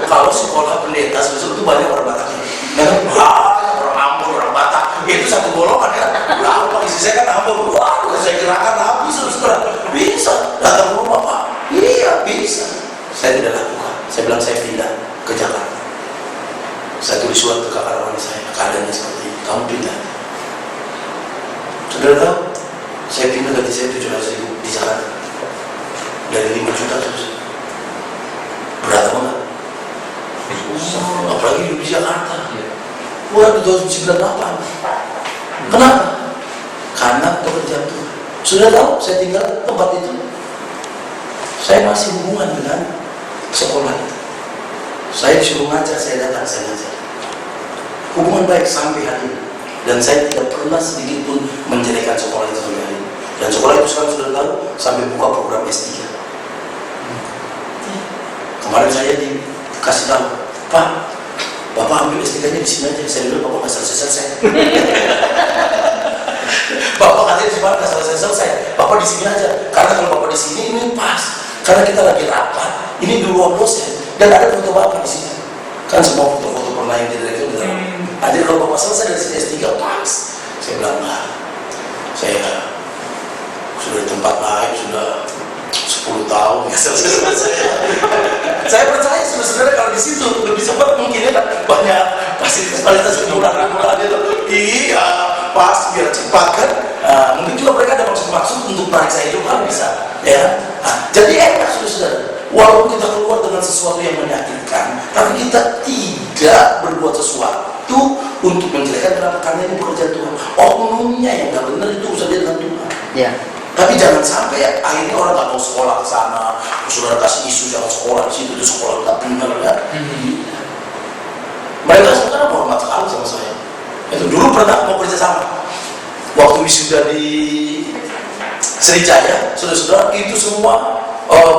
Kalau sekolah pendeta itu banyak orang Batak. Banyak orang Ambon, orang Batak. Itu satu golongan ya. Lalu isi saya kan Ambon, saya gerakan habis saudara. Bisa datang ke rumah Pak. Iya bisa. Saya tidak lakukan. Saya bilang saya pindah ke Jakarta. Saya tulis surat ke kakak rawani saya. Keadaannya seperti ini. Kamu pindah. Saudara tahu? Saya pindah gaji saya 700.000 di Jakarta. Dari 5 juta terus. Berat banget. Apalagi hidup di Jakarta. Waduh, 2098. Kenapa? Karena pekerjaan Tuhan. Sudah tahu, saya tinggal tempat itu. Saya masih hubungan dengan sekolah itu. Saya disuruh ngajar, saya datang, saya ngajar. Hubungan baik sampai hari ini. Dan saya tidak pernah sedikit pun menjelekan sekolah itu sampai hari ini. Dan sekolah itu sekarang sudah tahu sampai buka program S3. Kemarin saya dikasih tahu, Pak, Bapak ambil S3-nya di sini aja. Saya bilang, Bapak nggak selesai-selesai. Bapak katanya di mana nggak selesai-selesai. Bapak di sini aja. Karena kalau Bapak di sini ini pas. Karena kita lagi rapat. Ini di ruang dosen dan ada foto Bapak di sini. Kan semua foto-foto pernah yang direktur di dalam. Jadi kalau Bapak selesai dari sini S3 pas. Saya bilang enggak. Saya sudah di tempat lain sudah 10 tahun nggak selesai. Saya percaya sebenarnya kalau di situ lebih cepat mungkin ya banyak fasilitas murah itu. Iya, pas, biar cepat kan. Mungkin juga mereka ada maksud untuk menarik saya juga kan bisa, ya. Jadi enak saudara. Walaupun kita keluar dengan sesuatu yang menyakitkan, tapi kita tidak berbuat sesuatu untuk menjelekkan. Kenapa? Karena ini pekerjaan Tuhan. Oknumnya yang nggak benar itu urusan dia dengan Tuhan. Ya. Tapi jangan sampai ya, akhirnya orang nggak mau sekolah ke sana. Saudara kasih isu jangan sekolah di situ, itu sekolah nggak benar ya. Mereka sekarang hormat sekali sama saya. Itu dulu pernah mau kerja sama. Waktu wisuda di Sriwijaya, saudara-saudara itu semua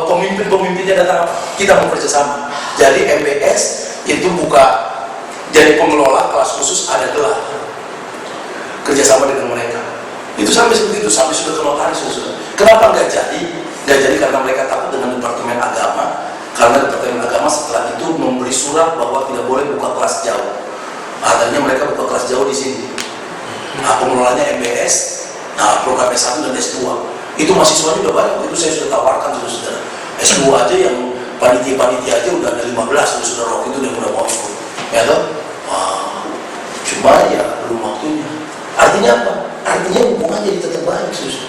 pemimpin-pemimpinnya datang. Kita mau kerja sama. Jadi MBS itu buka jadi pengelola kelas khusus, ada gelar kerjasama dengan mereka. Itu sampai seperti itu, sampai sudah ke notaris sudah. Kenapa nggak jadi? Nggak jadi karena mereka takut dengan Departemen Agama. Karena Departemen Agama setelah itu memberi surat bahwa tidak boleh buka kelas jauh. Akhirnya mereka buka kelas jauh di sini. Nah, pengelolanya MBS, program S1 dan S2. Itu mahasiswanya udah banyak. Itu saya sudah tawarkan saudara. S2 aja yang panitia aja udah ada 15 saudara Rock itu yang udah mau ikut. Ya toh? Cuma ya belum waktunya. Artinya apa? Artinya hubungan jadi tetap baik, sus.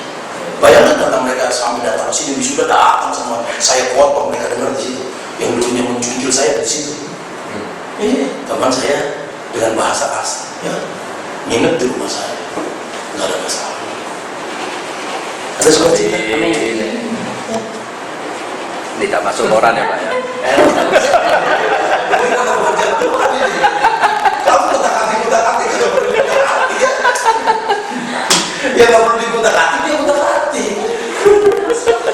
Bayangkan karena mereka sampai datang ke sini, sudah datang sama saya khotbah, mereka dengar di situ. Yang dulunya mencungkil saya di situ. Teman saya dengan bahasa asli, ya, nginep di rumah saya, nggak ada masalah. Ada seperti itu. Tidak masuk koran ya Pak ya. Kamu kutak-atik tidak perlu dikutak-atik ya. Ya nggak perlu dikutak-atik, dia kutak-atik.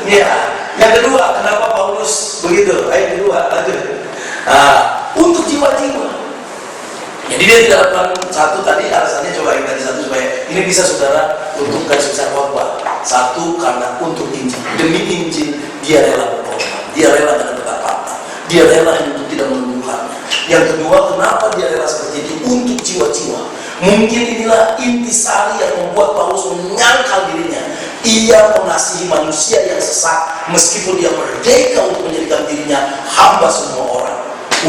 Ya, yang kedua, kenapa Paulus begitu? Ayat kedua, lanjut. Untuk jiwa-jiwa. Jadi dia tidak lakukan satu tadi, alasannya coba yang tadi satu supaya ini bisa saudara untuk garis besar khotbah. Satu, karena untuk Injil. Demi Injil dia rela berkorban, dia rela dengan betapa, dia rela untuk tidak menundukkannya. Yang kedua, kenapa dia rela seperti itu? Untuk jiwa-jiwa. Mungkin inilah intisari yang membuat Paulus menyangkal dirinya. Ia mengasihi manusia yang sesat meskipun dia merdeka untuk menjadikan dirinya hamba semua orang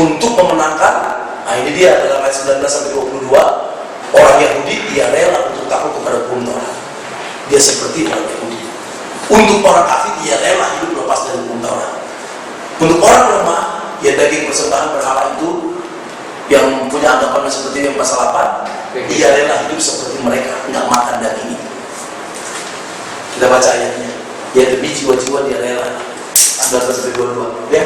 untuk memenangkan. Nah ini dia dalam ayat 19-22, orang Yahudi dia rela untuk takut kepada hukum Taurat. Dia seperti orang Yahudi. Untuk orang kafir dia rela hidup lepas dari hukum Taurat. Untuk orang lemah, ya daging persembahan berhala itu yang punya anggapan seperti yang pasal 8, dia rela hidup seperti mereka, nggak makan daging itu. Kita baca ayatnya. Ya demi jiwa-jiwa dia rela. 19-22, ya.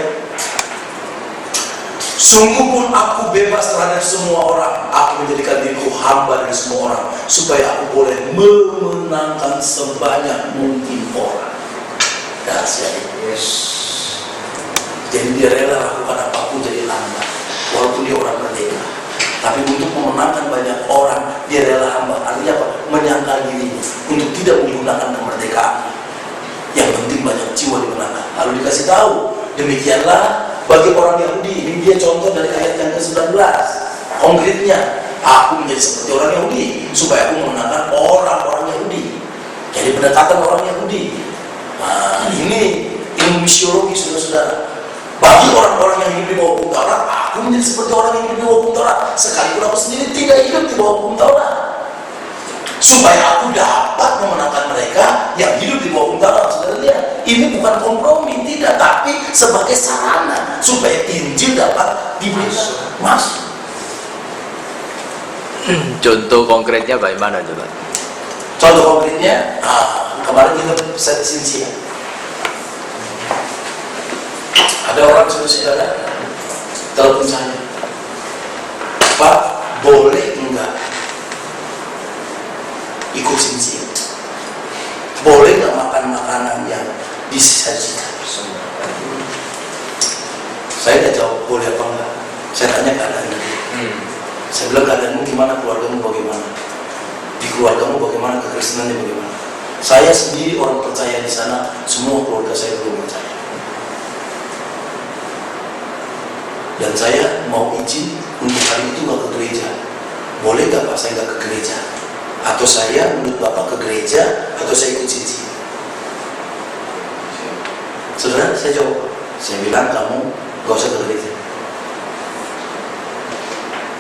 Sungguh pun aku bebas terhadap semua orang. Aku menjadikan diriku hamba dari semua orang supaya aku boleh memenangkan sebanyak mungkin orang. Dahsyat. Yes. Jadi dia rela lakukan apapun jadi hamba, walaupun dia orang merdeka. Tapi untuk memenangkan banyak orang, dia rela hamba. Artinya apa? Menyangkal dirinya untuk tidak menggunakan kemerdekaannya. Yang penting banyak jiwa dimenangkan. Lalu dikasih tahu, demikianlah bagi orang Yahudi. Ini dia contoh dari ayat yang ke-19. Konkretnya, aku menjadi seperti orang Yahudi supaya aku memenangkan orang-orang Yahudi. Jadi pendekatan orang Yahudi. Nah, ini ilmu misiologi saudara-saudara. Bagi orang-orang yang hidup di bawah hukum Taurat, aku menjadi seperti orang yang hidup di bawah hukum Taurat. Sekalipun aku sendiri tidak hidup di bawah hukum Taurat, supaya aku dapat memenangkan mereka yang hidup di bawah hukum Taurat. Saudara lihat, ini bukan kompromi, tidak, tapi sebagai sarana supaya Injil dapat diberitakan masuk. Contoh konkretnya bagaimana coba? Contoh konkretnya, kemarin kita saya sinsia. Ada orang saudara telepon saya, Pak, boleh enggak ikut sinsia? Boleh enggak makan makanan yang disajikan? Saya tidak jawab boleh apa enggak. Saya tanya keadaannya. Saya bilang keadaanmu gimana, keluargamu bagaimana, di keluargamu bagaimana, kekristenannya bagaimana. Saya sendiri orang percaya di sana, semua keluarga saya belum percaya. Dan saya mau izin untuk hari itu nggak ke gereja. Boleh nggak Pak saya nggak ke gereja? Atau saya menurut Bapak ke gereja, atau saya ikut sinsi? Saudara, saya jawab. Saya bilang kamu nggak usah ke gereja.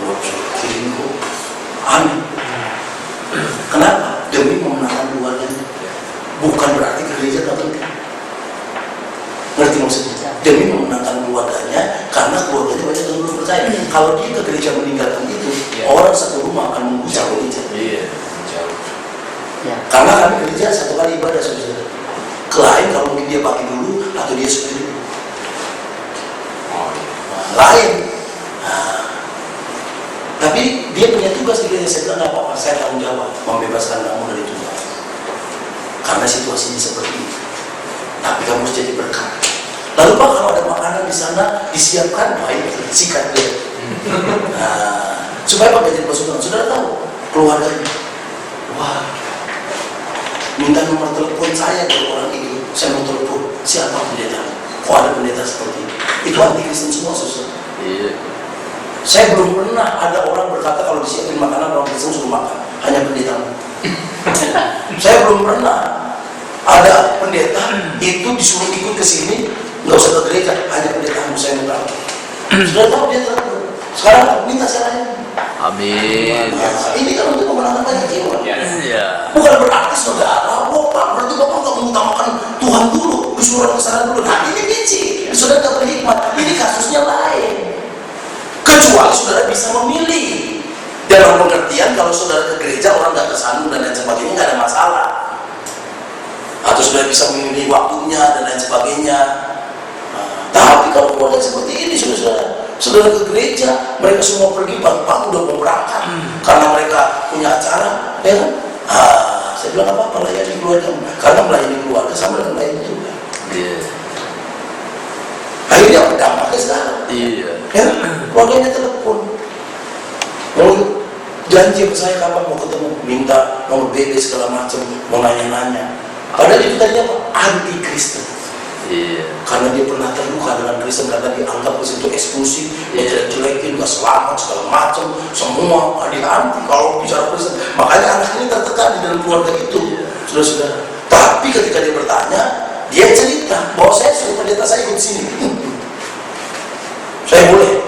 Wah, kirimku aneh. bukan berarti ke gereja nggak penting. Ngerti maksudnya? Demi memenangkan keluarganya, karena keluarganya banyak yang belum percaya. Kalau dia ke gereja meninggalkan itu, orang satu rumah akan menggusar gereja. Iya, jauh. Ya. Karena kami gereja satu kali ibadah, saudara. Lain kalau mungkin dia pagi dulu atau dia sore dulu. Oh iya. Lain. Nah, tapi dia punya tugas di gereja. Saya bilang nggak apa-apa, saya tanggung jawab membebaskan kamu dari tugas. Karena situasinya seperti itu. Tapi kamu harus jadi berkat. Lalu Pak, kalau ada makanan di sana disiapkan, baik, sikat dia. Nah, supaya Pak jadi pasukan. Saudara tahu keluarganya. Wah, minta nomor telepon saya dari orang ini. Saya mau telepon. Siapa pendeta? Kok ada pendeta seperti ini? Itu anti Kristen semua, saudara. Iya. Saya belum pernah ada orang berkata kalau disiapin makanan orang Kristen suruh makan. Hanya pendeta. Saya belum pernah ada pendeta itu disuruh ikut ke sini, nggak usah ke gereja, hanya pendeta saya mau tahu. Sudah tahu dia telepon. Sekarang minta saya lain. Amin. Nah, ini kan untuk memenangkan banyak jiwa. Ya. Bukan berarti saudara, Pak, berarti Bapak nggak mengutamakan Tuhan dulu, disuruh ke sana dulu. Nah, ini biji, saudara nggak berhikmat. Ini kasusnya lain. Kecuali saudara bisa memilih. Dalam pengertian kalau saudara ke gereja orang nggak kesandung dan lain sebagainya nggak ada masalah. Atau saudara bisa memilih waktunya dan lain sebagainya. Nah, tapi kalau keluarga seperti ini saudara ke gereja, mereka semua pergi pagi-pagi udah mau berangkat karena mereka punya acara, ya kan? Saya bilang apa-apa layani keluarga, karena melayani keluarga sama dengan melayani Tuhan. Iya. Akhirnya dampaknya sekarang. Iya. Ya, keluarganya telepon, mau janji ke saya kapan mau ketemu, minta nomor BB segala macam, mau nanya-nanya. Padahal itu tadi apa? Anti Kristen. Iya. Karena dia pernah terluka dengan Kristen, karena dianggap itu eksklusif, dia jelek-jelekin, gak selamat segala macam, semua dia anti kalau bicara Kristen. Makanya anak ini tertekan di dalam keluarga itu, saudara-saudara. Tapi ketika dia bertanya, dia cerita bahwa saya suruh pendeta saya ikut sini. Saya boleh.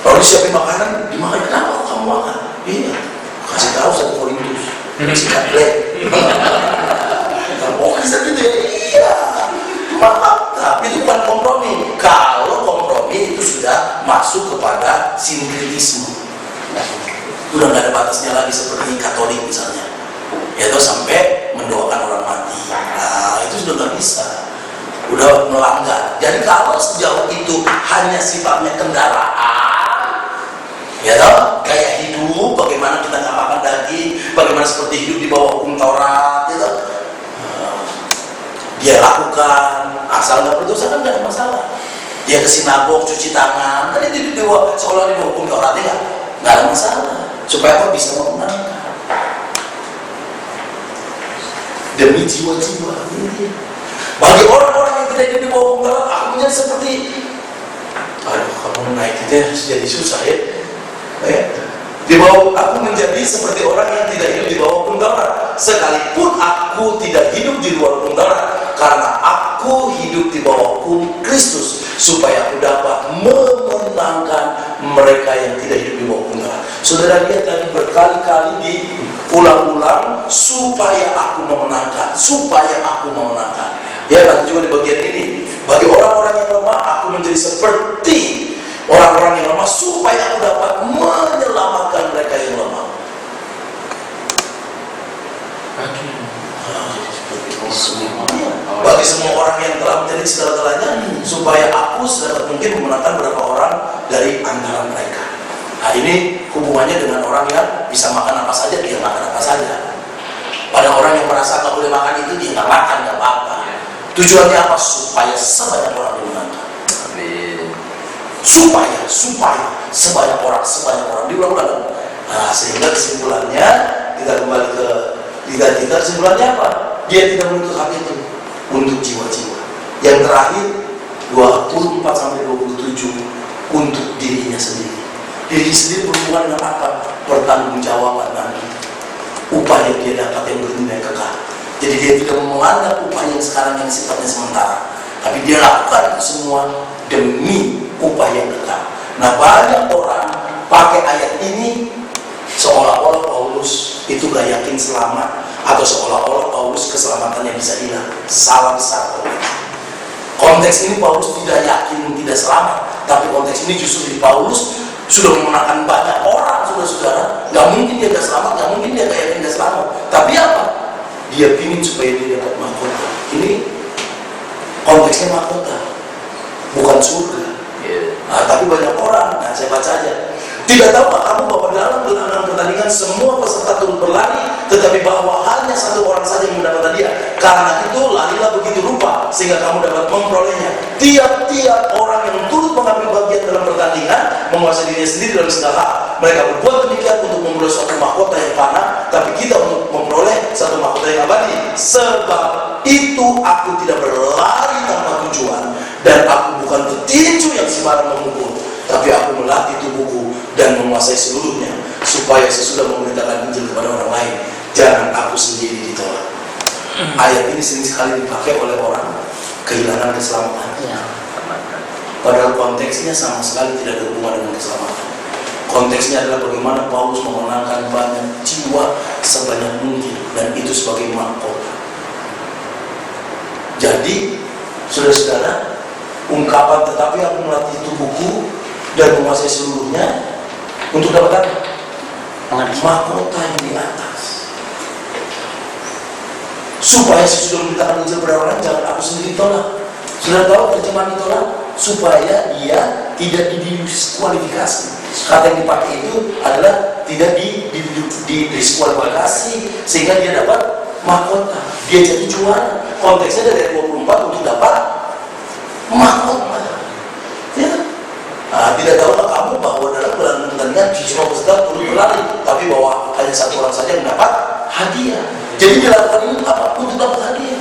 Kalau disiapin makanan, dimakan. Kenapa kamu makan? Iya. Kasih tahu 1 Korintus. Sikat black. Oh, Kristen gitu ya? Iya. Maaf, tapi itu bukan kompromi. Kalau kompromi itu sudah masuk kepada sinkretisme. Udah nggak ada batasnya lagi seperti Katolik misalnya. Yaitu sampai mendoakan orang mati. Nah, itu sudah nggak bisa. Udah melanggar. Jadi kalau sejauh itu hanya sifatnya kendaraan, ya toh, kayak hidup, bagaimana kita nggak makan daging, bagaimana seperti hidup di bawah hukum Taurat, ya toh, dia lakukan, asal nggak berdosa kan nggak ada masalah. Dia ke sinagog, cuci tangan, kan itu di bawah sekolah di bawah hukum Taurat, ya nggak ada masalah. Supaya apa bisa memenangkan demi jiwa-jiwa ini. Bagi orang-orang yang tidak hidup di bawah hukum Taurat, aku menjadi seperti, aduh, kamu naik itu jadi susah ya. Di bawah, aku menjadi seperti orang yang tidak hidup di bawah hukum Taurat. Sekalipun aku tidak hidup di luar hukum Taurat, karena aku hidup di bawah hukum Kristus, supaya aku dapat memenangkan mereka yang tidak hidup di bawah hukum Taurat. Saudara lihat tadi berkali-kali diulang-ulang, supaya aku memenangkan, supaya aku memenangkan. Ya, nanti juga di bagian ini, bagi orang-orang yang lemah, aku menjadi seperti orang-orang yang lemah, supaya aku dapat menyelamatkan mereka yang lemah. Bagi semua orang yang telah menjadi segala-galanya, supaya aku sedapat mungkin memenangkan beberapa orang dari antara mereka. Nah, ini hubungannya dengan orang yang bisa makan apa saja, dia makan apa saja. Pada orang yang merasa nggak boleh makan itu, dia nggak makan, nggak apa-apa. Tujuannya apa? Supaya sebanyak orang dimenangkan. Amin. Supaya sebanyak orang diulang-ulang. Nah, sehingga kesimpulannya kita kembali ke kita kesimpulannya apa? Dia tidak menuntut hak itu untuk jiwa-jiwa. Yang terakhir 24-27 untuk dirinya sendiri. Diri sendiri berhubungan dengan apa? Pertanggungjawaban nanti. Upah yang dia dapat yang bernilai kekal. Jadi dia tidak menganggap upah yang sekarang yang sifatnya sementara, tapi dia lakukan itu semua demi upah yang kekal. Nah, banyak orang pakai ayat ini seolah-olah Paulus itu gak yakin selamat, atau seolah-olah Paulus keselamatannya bisa hilang. Salah besar. Konteks ini Paulus tidak yakin tidak selamat, tapi konteks ini justru di Paulus sudah memenangkan banyak orang, saudara-saudara. Gak mungkin dia gak selamat, gak mungkin dia gak yakin gak selamat. Tapi apa? Dia ingin supaya dia dapat mahkota. Ini konteksnya mahkota, bukan surga. Tapi banyak orang, nah saya baca aja. Tidak tahukah kamu bahwa dalam pertandingan semua peserta turut berlari, tetapi bahwa hanya satu orang saja yang mendapat hadiah. Karena itu larilah begitu rupa sehingga kamu dapat memperolehnya. Tiap-tiap orang yang turut mengambil bagian dalam pertandingan menguasai dirinya sendiri dalam segala hal. Mereka berbuat demikian untuk memperoleh suatu mahkota yang fana, tapi kita untuk memperoleh satu mahkota yang abadi. Sebab itu aku tidak berlari tanpa tujuan, dan aku bukan petinju yang sembarang memukul, tapi aku melatih tubuhku dan menguasai seluruhnya, supaya sesudah memberitakan Injil kepada orang lain, jangan aku sendiri ditolak. Ayat ini sering sekali dipakai oleh orang kehilangan keselamatan. Padahal konteksnya sama sekali tidak ada hubungan dengan keselamatan. Konteksnya adalah bagaimana Paulus memenangkan banyak jiwa sebanyak mungkin, dan itu sebagai mahkota. Jadi, saudara-saudara, ungkapan tetapi aku melatih tubuhku dan menguasai seluruhnya untuk dapat mahkota yang di atas, supaya sesudah memberitakan Injil kepada orang lain, jangan aku sendiri tolak. Sudah tahu terjemahan ditolak? Supaya dia tidak didiskualifikasi. Kata yang dipakai itu adalah tidak didiskualifikasi, sehingga dia dapat mahkota, dia jadi juara. Konteksnya dari ayat 24 untuk dapat mahkota. Ya. Tidak tahukah kamu bahwa dalam pertandingan semua peserta turut berlari, tapi bahwa hanya satu orang saja yang dapat hadiah. Jadi dia lakukan ini apa? Untuk dapat hadiah.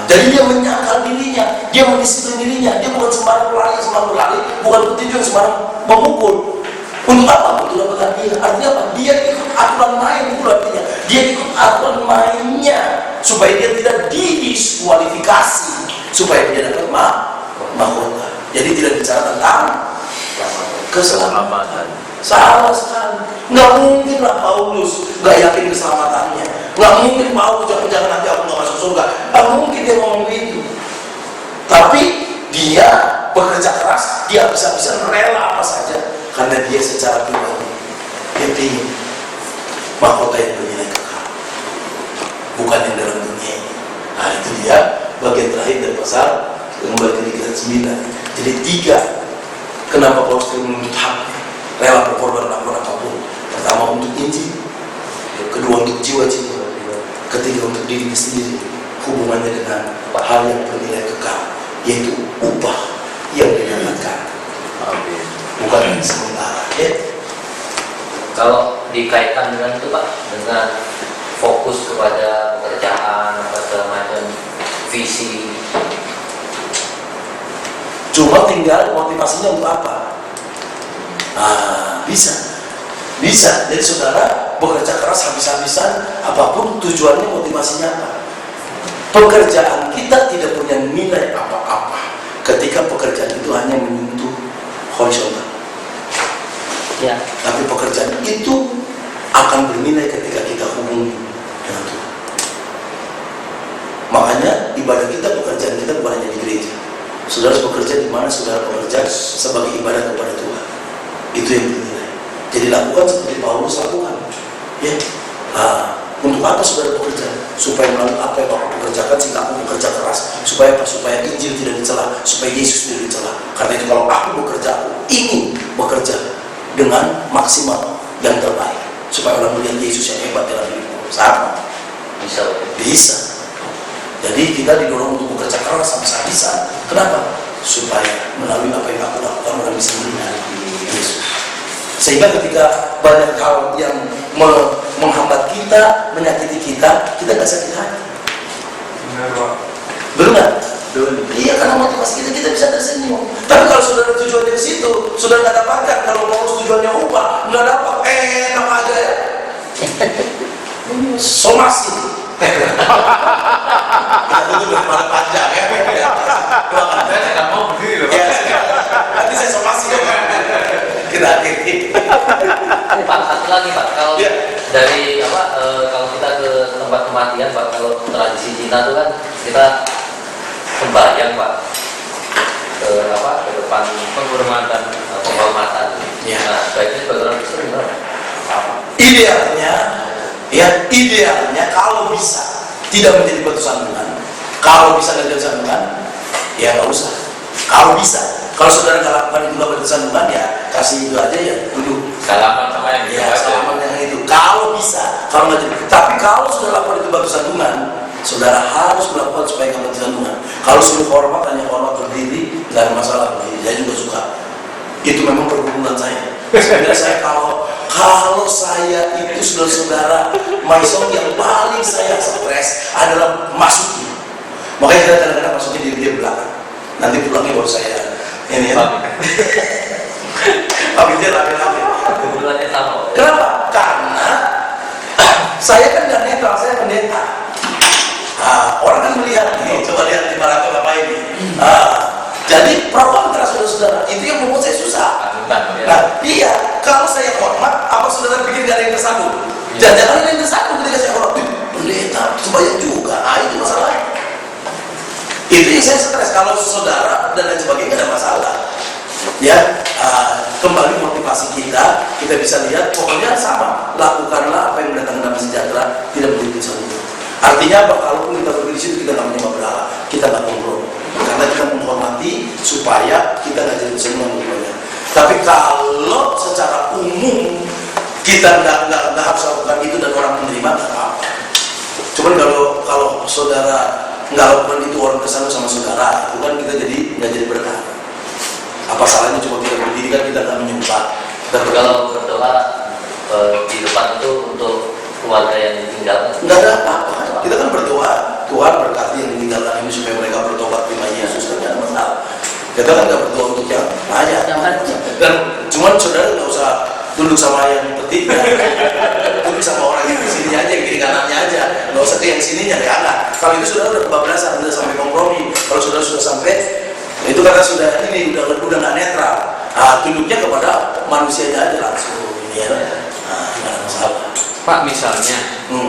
Jadi dia menyangkal dirinya, dia mendisiplin dirinya, dia bukan sembarang berlari, bukan petinju yang sembarang memukul. Untuk apa? Untuk dapat hadiah. Artinya apa? Dia ikut aturan main, itu artinya. Dia ikut aturan mainnya, supaya dia tidak didiskualifikasi, supaya dia dapat mahkota. Jadi tidak bicara tentang keselamatan. Salah sekali. Nggak mungkin lah Paulus nggak yakin keselamatannya. Nggak mungkin Paulus jangan nanti aku nggak masuk surga. Nggak mungkin dia ngomong begitu. Tapi dia bekerja keras, dia bisa rela apa saja, karena dia secara pribadi dia ingin mahkota yang bernilai kekal, bukan yang dalam dunia ini. Nah itu dia bagian terakhir dari pasal kembali ke ayat 9. Jadi 3, kenapa Paulus menuntut haknya, rela berkorban melakukan apapun. Pertama untuk Injil, kedua untuk jiwa-jiwa, ketiga untuk diri sendiri, hubungannya dengan hal yang bernilai kekal, yaitu upah yang didapatkan. Amin. Bukan yang sementara. Ya. Kalau dikaitkan dengan itu Pak, dengan fokus kepada pekerjaan apa segala macam, visi, cuma tinggal motivasinya untuk apa? Bisa. Jadi saudara bekerja keras habis-habisan, apapun tujuannya, motivasinya apa? Pekerjaan kita tidak punya nilai apa-apa ketika pekerjaan itu hanya menyentuh horizontal. Ya. Tapi pekerjaan itu akan bernilai ketika kita hubungi dengan Tuhan. Makanya ibadah kita, pekerjaan kita bukan hanya di gereja. Saudara bekerja di mana saudara bekerja sebagai ibadah kepada Tuhan. Itu yang bernilai. Jadi lakukan seperti Paulus lakukan. Ya. Untuk apa saudara bekerja? Supaya melalui apa yang Bapak pekerjakan, sehingga aku bekerja keras. Supaya apa? Supaya Injil tidak dicela, supaya Yesus tidak dicela. Karena itu kalau aku bekerja, aku ingin bekerja dengan maksimal yang terbaik, supaya orang melihat Yesus yang hebat dalam hidupku. Sama. Bisa. Jadi kita didorong untuk bekerja keras habis-habisan. Kenapa? Supaya melalui apa yang aku lakukan, orang bisa melihat Yesus. Sehingga ketika banyak hal yang menghambat kita, menyakiti kita, kita gak sakit hati. Betul nggak? Iya, karena motivasi kita bisa tersenyum. Tapi kalau saudara tujuannya ke situ, saudara nggak dapatkan. Kalau Paulus tujuannya upah, nggak dapat. Enak aja ya. Somasi. Itu udah malah panjang ya. Saya nggak mau begini loh. Nanti saya somasi ya. Kita akhir. Pak, satu lagi Pak, kalau Ya. dari kalau kita ke tempat kematian Pak, kalau tradisi Cina itu kan kita sembahyang Pak ke depan penghormatan, penghormatan. Ya. Nah, baiknya sebagai orang Kristen gimana? Idealnya kalau bisa tidak menjadi batu sandungan. Kalau bisa nggak jadi sandungan, ya nggak usah. Kalau bisa, kalau saudara nggak lakukan itu nggak batu sandungan, ya kasih itu aja ya duduk. Salaman sama yang Ya, salaman yang itu. Kalau bisa, kalau nggak jadi. Tapi kalau sudah lakukan itu batu sandungan, saudara harus melakukan supaya nggak batu sandungan. Kalau suruh hormat, hanya hormat berdiri, nggak ada masalah. Saya juga suka. Itu memang pergumulan saya. Sebenarnya saya kalau saya itu saudara maisong yang paling saya stres adalah masuknya. Makanya kita kadang-kadang masuknya di belakang. Nanti pulangnya baru saya ini ya. Tapi dia rame-rame. Kebetulannya sama. Kenapa? Karena saya kan nggak netral, saya pendeta. Orang kan melihat nih, coba lihat di Maroko apa ini. Jadi pro kontra saudara-saudara, itu yang membuat saya susah. Nah, iya, kalau saya hormat, apa saudara pikir gak ada yang tersambung? Jangan-jangan ada yang tersambung ketika saya hormat. Pendeta, itu banyak juga. Itu masalahnya. Itu yang saya stres. Kalau saudara dan lain sebagainya gak ada masalah. Ya, kembali motivasi kita bisa lihat, pokoknya sama. Lakukanlah apa yang mendatangkan damai sejahtera, tidak menjadi satu. Artinya apa? Kalaupun kita berdiri di situ, kita nggak menyembah berhala, kita nggak kompromi, karena kita menghormati supaya kita nggak jadi semua menghormatinya. Tapi kalau secara umum kita nggak harus lakukan itu dan orang menerima, nggak apa-apa. Cuman kalau saudara nggak lakukan itu, orang kesana sama saudara, itu kan kita nggak jadi berkah. Apa salahnya coba kita berdiri, kan kita nggak menyembah. Tapi kalau berdoa di depan itu untuk keluarga yang ditinggalkan, nggak ada apa-apa. Kita kan berdoa, Tuhan berkati yang ditinggalkan ini supaya mereka bertobat terima Yesus, kan nggak ada masalah. Kita kan nggak berdoa untuk yang banyak. Dan cuman saudara nggak usah duduk sama yang petinya, duduk sama orang yang di sini aja, yang kiri kanannya aja, nggak usah ke yang sininya, ya enggak. Kalau itu saudara udah kebablasan, udah sampai kompromi. Kalau saudara sudah sampai, itu karena sudah ini udah nggak netral. Tunduknya kepada manusianya aja langsung, ini ya. Nggak ada masalah. Pak, misalnya,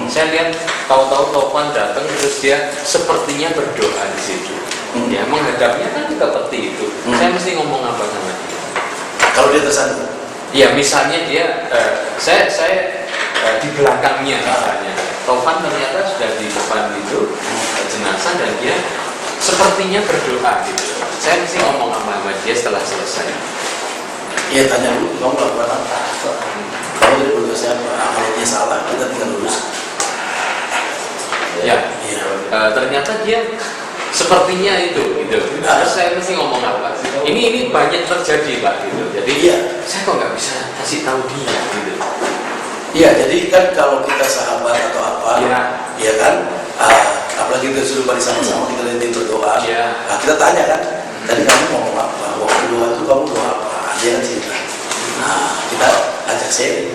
saya lihat tahu-tahu Topan datang terus dia sepertinya berdoa di situ. Ya, menghadapnya kan juga seperti itu. Saya mesti ngomong apa sama dia? Kalau dia tersandung, ya misalnya dia, saya di belakangnya misalnya. Topan ternyata sudah di depan itu jenazah dan dia sepertinya berdoa gitu. Saya mesti ngomong sama dia setelah selesai. ya tanya dulu, kamu melakukan apa? Kamu dari berdoa siapa? Kalau dia salah, kita tinggal lurus. Ya, ternyata dia sepertinya itu, gitu. Terus saya mesti ngomong apa? Ini banyak terjadi Pak, gitu. Jadi saya kok nggak bisa kasih tahu dia, gitu. Iya, jadi kan kalau kita sahabat atau apa, ya kan, apalagi kita sudah bari sama-sama, kita lihat berdoa, kita tanya kan, tadi kamu ngomong apa? Waktu doa itu kamu doa apa? Dia kan cerita. Kita ajak sharing.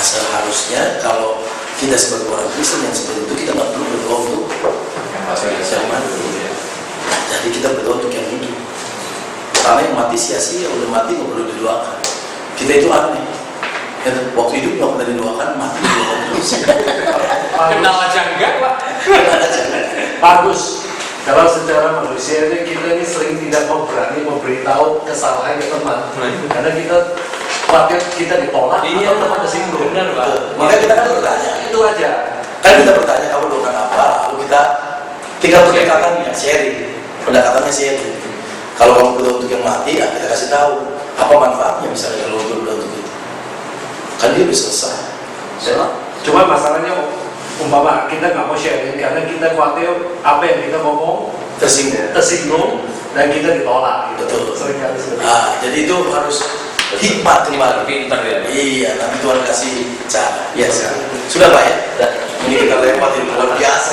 Seharusnya kalau kita sebagai orang Kristen yang seperti itu, kita nggak perlu berdoa untuk yang mati. Jadi kita berdoa untuk yang hidup. Karena yang mati sia-sia, udah mati nggak perlu didoakan. Kita itu aneh. Waktu hidup nggak pernah didoakan, mati didoakan terus. Kenal aja enggak Pak? Bagus. Kalau secara manusia ini kita ini sering tidak mau berani memberitahu kesalahan ke teman, karena kita khawatir kita ditolak atau teman tersinggung. Benar Pak. Maka kita kan bertanya, Itu aja. kan kita bertanya kamu doakan apa, lalu kita tinggal pendekatannya, sharing, pendekatannya sharing. Kalau kamu berdoa untuk yang mati, ya kita kasih tahu apa manfaatnya misalnya kalau berdoa untuk itu. Kan dia bisa selesai. Cuma masalahnya umpama kita nggak mau sharing karena kita khawatir apa yang kita ngomong tersinggung dan kita ditolak. Gitu. Betul. Sering kali seperti itu. Jadi itu harus hikmat kembali. Pintar ya. Iya, nanti Tuhan kasih cara. Iya, sudah Pak ya. Ini kita lewat ini luar biasa.